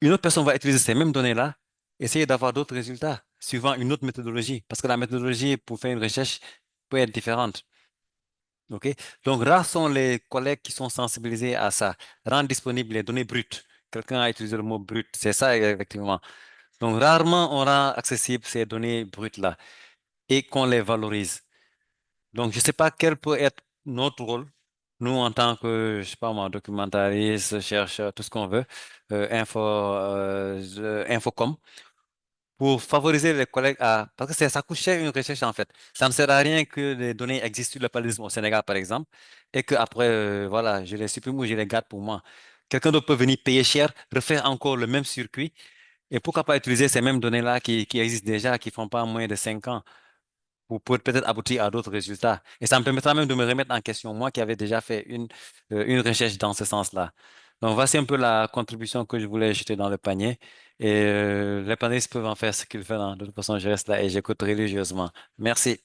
Une autre personne va utiliser ces mêmes données-là, essayer d'avoir d'autres résultats suivant une autre méthodologie. Parce que la méthodologie pour faire une recherche peut être différente. OK? Donc, rares sont les collègues qui sont sensibilisés à ça. Rendre disponibles les données brutes. Quelqu'un a utilisé le mot brut. C'est ça, effectivement. Donc, rarement on rend accessible ces données brutes-là et qu'on les valorise. Donc, je ne sais pas quel peut être notre rôle, nous, en tant que, je sais pas moi, documentariste, chercheur, tout ce qu'on veut, infocom, pour favoriser les collègues à... Parce que ça coûte cher une recherche, en fait. Ça ne sert à rien que les données existent sur le paludisme au Sénégal, par exemple, et qu'après, voilà, je les supprime ou je les garde pour moi. Quelqu'un d'autre peut venir payer cher, refaire encore le même circuit, et pourquoi pas utiliser ces mêmes données-là qui existent déjà, qui font pas moins de 5 ans, pour peut-être aboutir à d'autres résultats. Et ça me permettra même de me remettre en question, moi qui avais déjà fait une recherche dans ce sens-là. Donc, voici un peu la contribution que je voulais jeter dans le panier. Et les panélistes peuvent en faire ce qu'ils veulent. De toute façon, je reste là et j'écoute religieusement. Merci.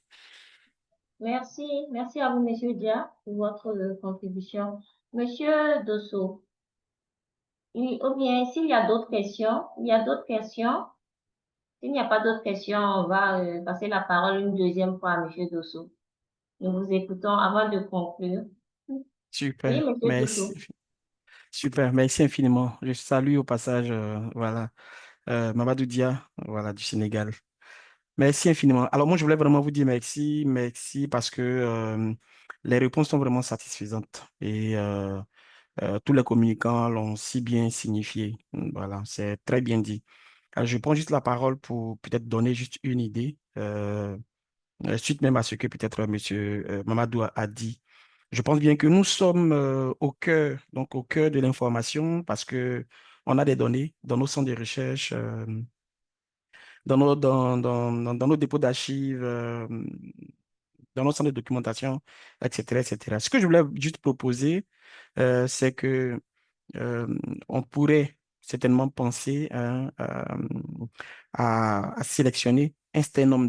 Merci. Merci à vous, Monsieur Dia, pour votre contribution. Monsieur Dosso, ou bien s'il y a d'autres questions, il y a d'autres questions. S'il n'y a pas d'autres questions, on va passer la parole une deuxième fois à Monsieur Dosso. Nous vous écoutons avant de conclure. Oui, Super, Monsieur merci. Dosso. Super, merci infiniment. Je salue au passage, voilà, Mamadou Dia, voilà, du Sénégal. Merci infiniment. Alors moi, je voulais vraiment vous dire merci, merci parce que les réponses sont vraiment satisfaisantes et tous les communicants l'ont si bien signifié. Voilà, c'est très bien dit. Alors, je prends juste la parole pour peut-être donner juste une idée, suite même à ce que peut-être Monsieur Mamadou a dit. Je pense bien que nous sommes au cœur, donc au cœur de l'information parce que on a des données dans nos centres de recherche, dans nos dépôts d'archives, dans nos centres de documentation, etc., etc. Ce que je voulais juste proposer, c'est que on pourrait certainement penser hein, à sélectionner un certain nombre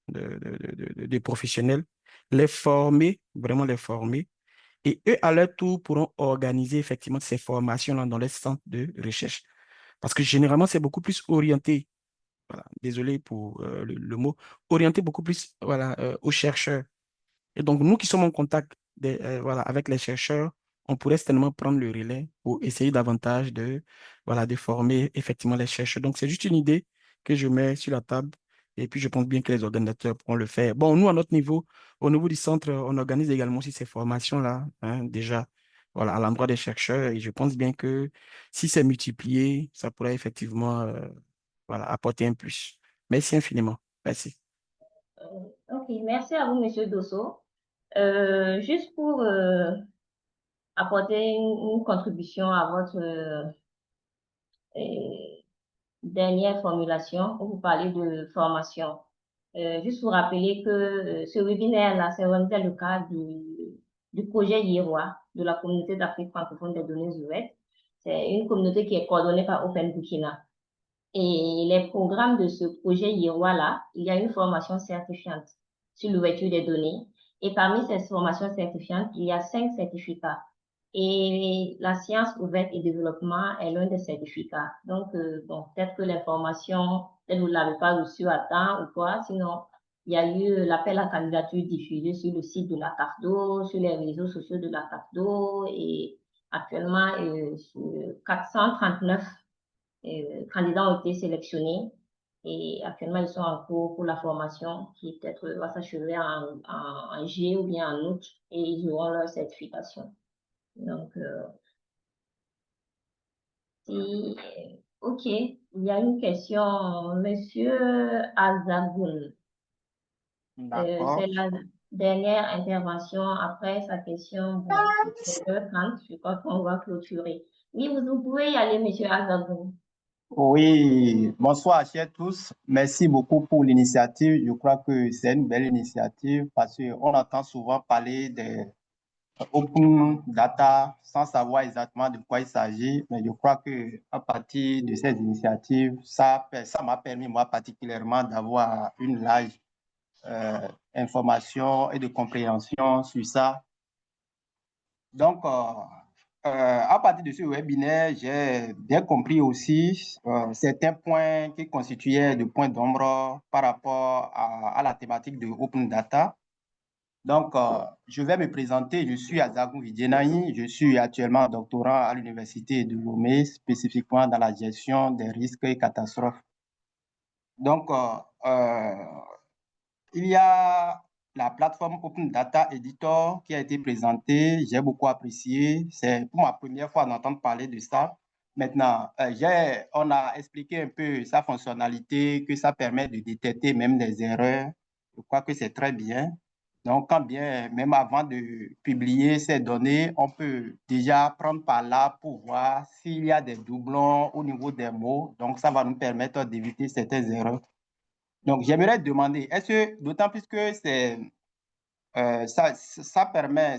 de professionnels, les former, vraiment les former, et eux, à leur tour, pourront organiser effectivement ces formations-là dans les centres de recherche. Parce que généralement, c'est beaucoup plus orienté, voilà, désolé pour le mot, orienté beaucoup plus voilà, aux chercheurs. Et donc, nous qui sommes en contact voilà, avec les chercheurs, on pourrait certainement prendre le relais pour essayer davantage voilà, de former effectivement les chercheurs. Donc, c'est juste une idée que je mets sur la table et puis je pense bien que les organisateurs pourront le faire. Bon, nous, à notre niveau, au niveau du centre, on organise également aussi ces formations-là, hein, déjà, voilà, à l'endroit des chercheurs et je pense bien que si c'est multiplié, ça pourrait effectivement voilà, apporter un plus. Merci infiniment. Merci. Ok, merci à vous, Monsieur Dosso. Juste pour apporter une contribution à votre dernière formulation, où vous parlez de formation. Juste vous rappeler que ce webinaire-là, c'est vraiment le cadre du projet IROA, de la communauté d'Afrique francophone des données ouvertes. C'est une communauté qui est coordonnée par Open Burkina. Et les programmes de ce projet IROA-là, il y a une formation certifiante sur l'ouverture des données. Et parmi ces formations certifiantes, il y a 5 certificats. Et la science ouverte et développement est l'un des certificats. Donc, bon, peut-être que l'information, peut-être vous ne l'avez pas reçue à temps ou quoi. Sinon, il y a eu l'appel à candidature diffusé sur le site de la CAFDO, sur les réseaux sociaux de la CAFDO. Et actuellement, 439 candidats ont été sélectionnés. Et actuellement, ils sont en cours pour la formation qui peut-être va s'achever en juillet ou bien en août. Et ils auront leur certification. Donc, OK, il y a une question, Monsieur Azagoun. D'accord. C'est la dernière intervention. Après sa question, bon, c'est 7h30, je crois qu'on va clôturer. Oui, vous pouvez y aller, Monsieur Azagoun. Oui, bonsoir à tous. Merci beaucoup pour l'initiative. Je crois que c'est une belle initiative parce qu'on entend souvent parler des open data sans savoir exactement de quoi il s'agit. Mais je crois que à partir de ces initiatives, ça m'a permis, moi particulièrement, d'avoir une large information et de compréhension sur ça. Donc, à partir de ce webinaire, j'ai bien compris aussi certains points qui constituaient des points d'ombre par rapport à la thématique de Open Data. Donc, je vais me présenter. Je suis Azagoun Vidjenaï. Je suis actuellement doctorant à l'Université de Lomé, spécifiquement dans la gestion des risques et catastrophes. Donc, il y a la plateforme Open Data Editor qui a été présentée. J'ai beaucoup apprécié. C'est pour ma première fois d'entendre parler de ça. Maintenant, on a expliqué un peu sa fonctionnalité, que ça permet de détecter même des erreurs. Je crois que c'est très bien. Donc, quand bien, même avant de publier ces données, on peut déjà prendre par là pour voir s'il y a des doublons au niveau des mots. Donc, ça va nous permettre d'éviter certaines erreurs. Donc, j'aimerais demander, est-ce que, d'autant plus que ça permet,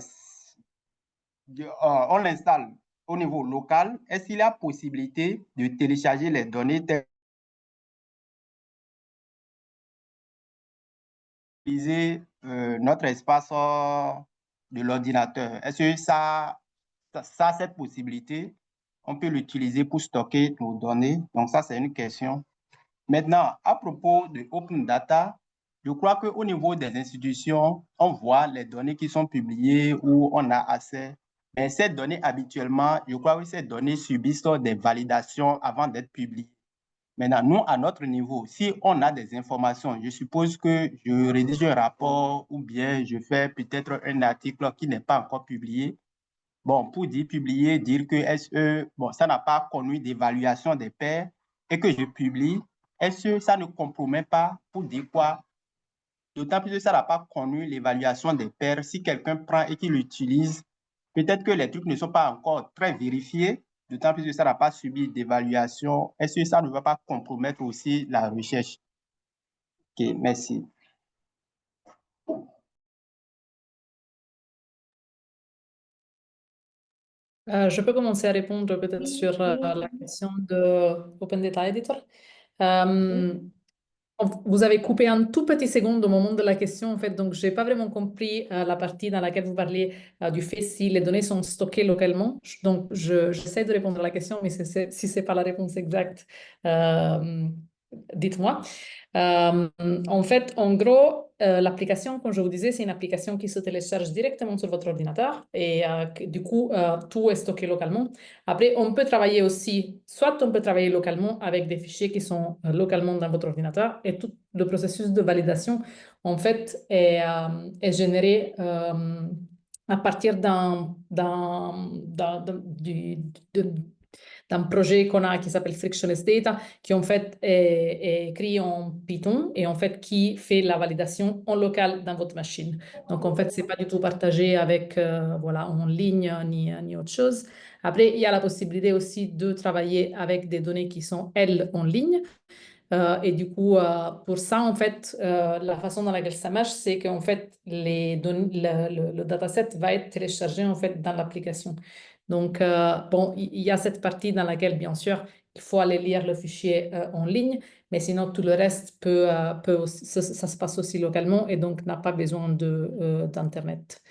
on l'installe au niveau local, est-ce qu'il y a possibilité de télécharger les données utiliser notre espace de l'ordinateur? Est-ce que ça a cette possibilité? On peut l'utiliser pour stocker nos données. Donc, ça, c'est une question. Maintenant, à propos de Open Data, je crois qu'au niveau des institutions, on voit les données qui sont publiées où on a accès. Mais ces données, habituellement, je crois que ces données subissent des validations avant d'être publiées. Maintenant, nous, à notre niveau, si on a des informations, je suppose que je rédige un rapport ou bien je fais peut-être un article qui n'est pas encore publié. Bon, pour dire publier, dire que bon, ça n'a pas connu d'évaluation des pairs et que je publie, est-ce que ça ne compromet pas pour dire quoi? D'autant plus que ça n'a pas connu l'évaluation des pairs. Si quelqu'un prend et qu'il l'utilise, peut-être que les trucs ne sont pas encore très vérifiés, d'autant plus que ça n'a pas subi d'évaluation. Est-ce que ça ne va pas compromettre aussi la recherche? OK, merci. Je peux commencer à répondre peut-être sur la question de Open Data Editor. Vous avez coupé un tout petit seconde au moment de la question, en fait, donc je n'ai pas vraiment compris la partie dans laquelle vous parliez du fait si les données sont stockées localement. Donc, j'essaie de répondre à la question, mais si ce n'est pas la réponse exacte, dites-moi. En fait, en gros, l'application, comme je vous disais, c'est une application qui se télécharge directement sur votre ordinateur et du coup, tout est stocké localement. Après, on peut travailler aussi, soit on peut travailler localement avec des fichiers qui sont localement dans votre ordinateur et tout le processus de validation, en fait, est généré à partir d'un projet qu'on a qui s'appelle Frictionless Data, qui en fait est écrit en Python et en fait qui fait la validation en local dans votre machine. Donc en fait, c'est pas du tout partagé avec voilà, en ligne ni autre chose. Après, il y a la possibilité aussi de travailler avec des données qui sont, elles, en ligne. Et du coup, pour ça, en fait, la façon dans laquelle ça marche, c'est qu'en fait, le dataset va être téléchargé en fait dans l'application. Donc, bon, il y a cette partie dans laquelle, bien sûr, il faut aller lire le fichier en ligne, mais sinon, tout le reste ça se passe aussi localement et donc n'a pas besoin d'Internet.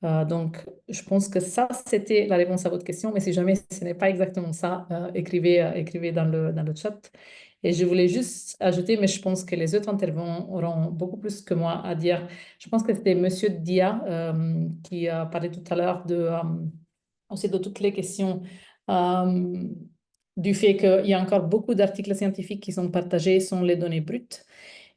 Donc, je pense que ça, c'était la réponse à votre question, mais si jamais ce n'est pas exactement ça, écrivez dans le chat. Et je voulais juste ajouter, mais je pense que les autres intervenants auront beaucoup plus que moi à dire. Je pense que c'était Monsieur Dia qui a parlé tout à l'heure aussi de toutes les questions du fait qu'il y a encore beaucoup d'articles scientifiques qui sont partagés sans les données brutes.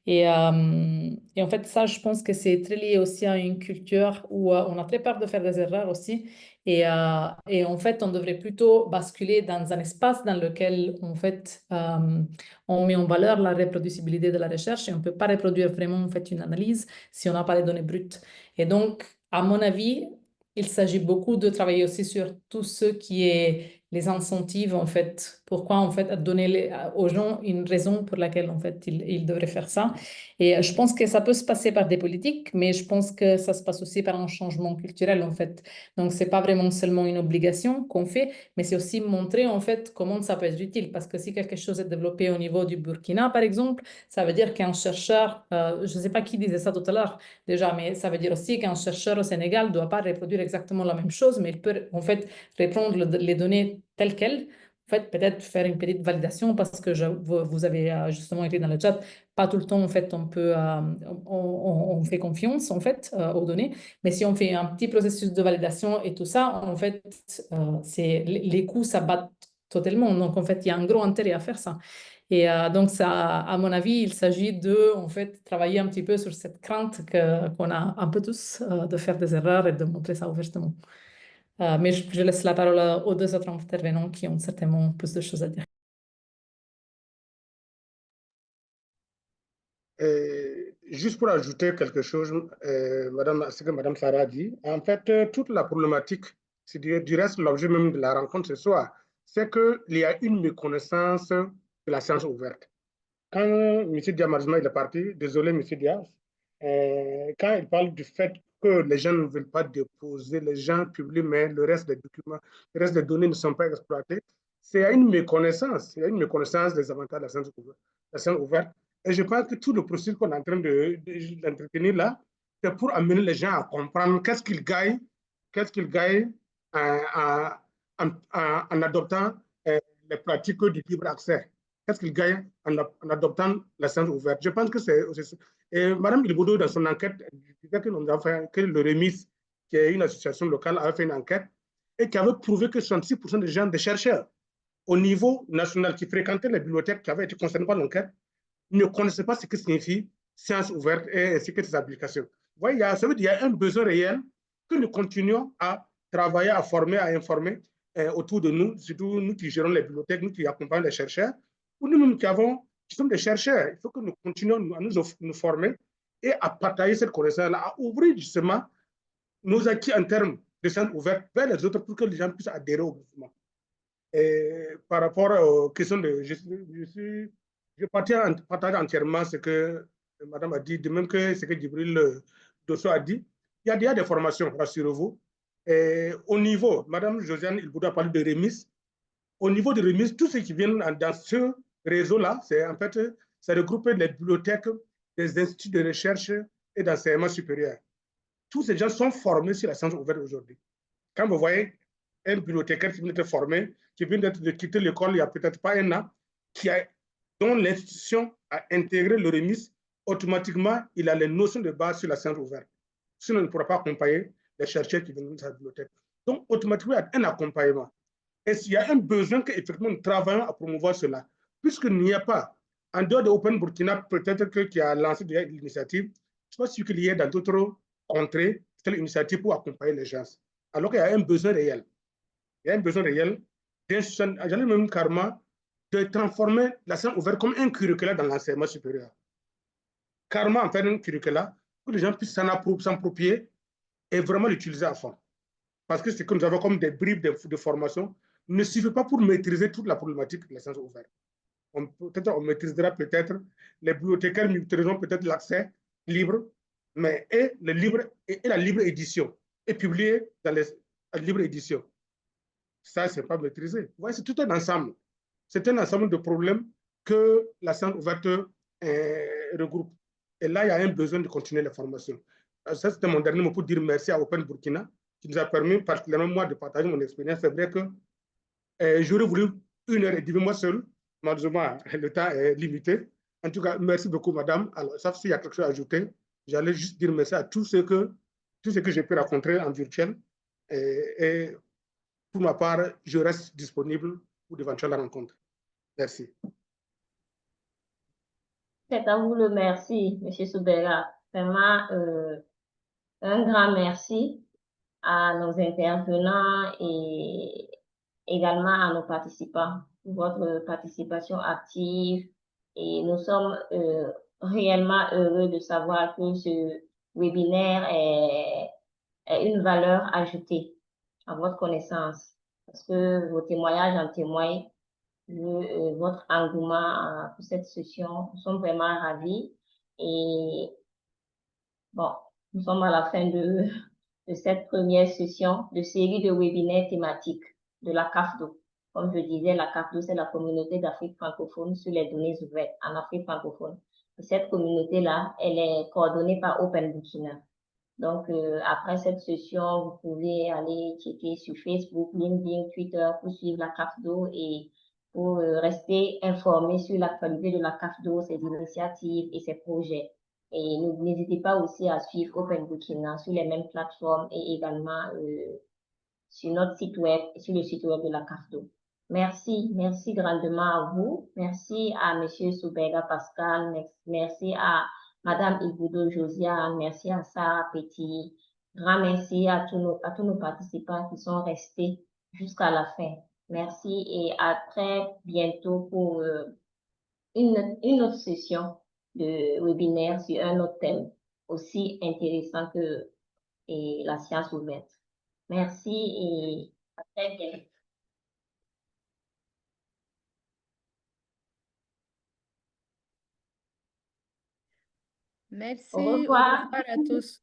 Et en fait, ça, je pense que c'est très lié aussi à une culture où on a très peur de faire des erreurs aussi. Et en fait, on devrait plutôt basculer dans un espace dans lequel, en fait, on met en valeur la reproducibilité de la recherche et on ne peut pas reproduire vraiment, en fait, une analyse si on n'a pas les données brutes. Et donc, à mon avis, il s'agit beaucoup de travailler aussi sur tout ce qui est les incentives, en fait. Pourquoi, en fait, donner aux gens une raison pour laquelle, en fait, ils devraient faire ça. Et je pense que ça peut se passer par des politiques, mais je pense que ça se passe aussi par un changement culturel, en fait. Donc, c'est pas vraiment seulement une obligation qu'on fait, mais c'est aussi montrer, en fait, comment ça peut être utile. Parce que si quelque chose est développé au niveau du Burkina, par exemple, ça veut dire qu'un chercheur, je ne sais pas qui disait ça tout à l'heure déjà, mais ça veut dire aussi qu'un chercheur au Sénégal ne doit pas reproduire exactement la même chose, mais il peut, en fait, reprendre les données telles quelles. En fait, peut-être faire une petite validation parce que vous avez justement écrit dans le chat, pas tout le temps, en fait, on fait confiance, en fait, aux données. Mais si on fait un petit processus de validation et tout ça, en fait, les coûts s'abattent totalement. Donc, en fait, il y a un gros intérêt à faire ça. Et donc, ça, à mon avis, il s'agit de, en fait, travailler un petit peu sur cette crainte qu'on a un peu tous de faire des erreurs et de montrer ça ouvertement. Mais je laisse la parole aux deux autres intervenants qui ont certainement plus de choses à dire. Juste pour ajouter quelque chose, ce que Mme Sarah a dit, en fait, toute la problématique, c'est du reste l'objet même de la rencontre ce soir, c'est qu'il y a une méconnaissance de la science ouverte. Quand M. Diamazma est parti, désolé M. Diaz, quand il parle du fait que les gens ne veulent pas déposer, les gens publient, mais le reste des documents, le reste des données ne sont pas exploitées, c'est une méconnaissance, il y a une méconnaissance des avantages de la science ouverte. Et je pense que tout le processus qu'on est en train d'entretenir là, c'est pour amener les gens à comprendre qu'est-ce qu'ils gagnent en adoptant les pratiques du libre accès. Qu'est-ce qu'ils gagnent en adoptant la science ouverte? Je pense que c'est... Et Mme Ilboudou, dans son enquête, disait que le Remis, qui est une association locale, avait fait une enquête et qui avait prouvé que 66% des gens, des chercheurs au niveau national qui fréquentaient les bibliothèques qui avaient été concernés par l'enquête, ne connaissaient pas ce que signifie science ouverte et ainsi que ses applications. Vous voyez, ça veut dire qu'il y a un besoin réel que nous continuons à travailler, à former, à informer autour de nous, surtout nous qui gérons les bibliothèques, nous qui accompagnons les chercheurs, ou nous-mêmes qui sommes des chercheurs. Il faut que nous continuions à nous former et à partager cette connaissance-là, à ouvrir justement nos acquis en termes de science ouverte vers les autres pour que les gens puissent adhérer au mouvement. Et par rapport aux questions de... Je partage entièrement ce que Madame a dit, de même que ce que Djibril Dosso a dit. Il y a déjà des formations, rassurez-vous. Au niveau, Madame Josiane Ilboudou a parlé de remise. Au niveau de remise, tout ce qui vient dans ce réseau-là, c'est en fait, ça regroupe les bibliothèques, des instituts de recherche et d'enseignement supérieur. Tous ces gens sont formés sur la science ouverte aujourd'hui. Quand vous voyez un bibliothécaire qui vient d'être formé, qui vient de quitter l'école il n'y a peut-être pas un an, dont l'institution a intégré le remise, automatiquement, il a les notions de base sur la science ouverte. Sinon, il ne pourra pas accompagner les chercheurs qui viennent de sa bibliothèque. Donc, automatiquement, il y a un accompagnement. Et s'il y a un besoin qu'effectivement nous travaillons à promouvoir cela, puisqu'il n'y a pas, en dehors de Open Burkina, peut-être qui a lancé l'initiative, je ne sais pas si qu'il y ait dans d'autres contrées telle initiative pour accompagner les gens. Alors qu'il y a un besoin réel. Il y a un besoin réel j'allais même carrément de transformer la science ouverte comme un curricula dans l'enseignement supérieur. Carrément en faire un curricula pour que les gens puissent s'en approprier et vraiment l'utiliser à fond. Parce que ce que nous avons comme des bribes de formation ne suffit pas pour maîtriser toute la problématique de la science ouverte. peut-être on maîtrisera peut-être, les bibliothécaires maîtriseront peut-être l'accès libre, mais et, le libre, et la libre édition, et publié dans la libre édition. Ça, ce n'est pas maîtrisé. Ouais, c'est tout un ensemble. C'est un ensemble de problèmes que la science ouverte regroupe. Et là, il y a un besoin de continuer la formation. Ça, c'était mon dernier mot pour dire merci à Open Burkina, qui nous a permis, particulièrement moi, de partager mon expérience. C'est vrai que j'aurais voulu 1h30 moi seul. Malheureusement, le temps est limité. En tout cas, merci beaucoup, madame. Alors, sauf s'il y a quelque chose à ajouter, j'allais juste dire merci à tous ceux que j'ai pu rencontrer en virtuel. Et pour ma part, je reste disponible pour d'éventuelles rencontres. Merci. C'est à vous le merci, M. Soubera. Vraiment, un grand merci à nos intervenants et également à nos participants pour votre participation active. Et nous sommes réellement heureux de savoir que ce webinaire est une valeur ajoutée à votre connaissance, parce que vos témoignages en témoignent, votre engouement pour cette session. Nous sommes vraiment ravis. Et bon, nous sommes à la fin de cette première session de série de webinaires thématiques de la CAFDO. Comme je disais, la CAFDO, c'est la communauté d'Afrique francophone sur les données ouvertes en Afrique francophone. Et cette communauté-là, elle est coordonnée par Open Burkina. Donc, après cette session, vous pouvez aller checker sur Facebook, LinkedIn, Twitter pour suivre la CAFDO et pour rester informé sur l'actualité de la CAFDO, ses initiatives et ses projets. Et n'hésitez pas aussi à suivre Open Burkina sur les mêmes plateformes et également sur notre site web et sur le site web de la CAFDO. Merci grandement à vous. Merci à M. Soubega Pascal. Merci à Madame Igoudo Josiane. Merci à Sarah Petit. Grand merci à tous nos participants qui sont restés jusqu'à la fin. Merci et à très bientôt pour une autre session de webinaire sur un autre thème aussi intéressant que la science ouverte. Merci et à très bientôt. Merci, Au au revoir. revoir à tous.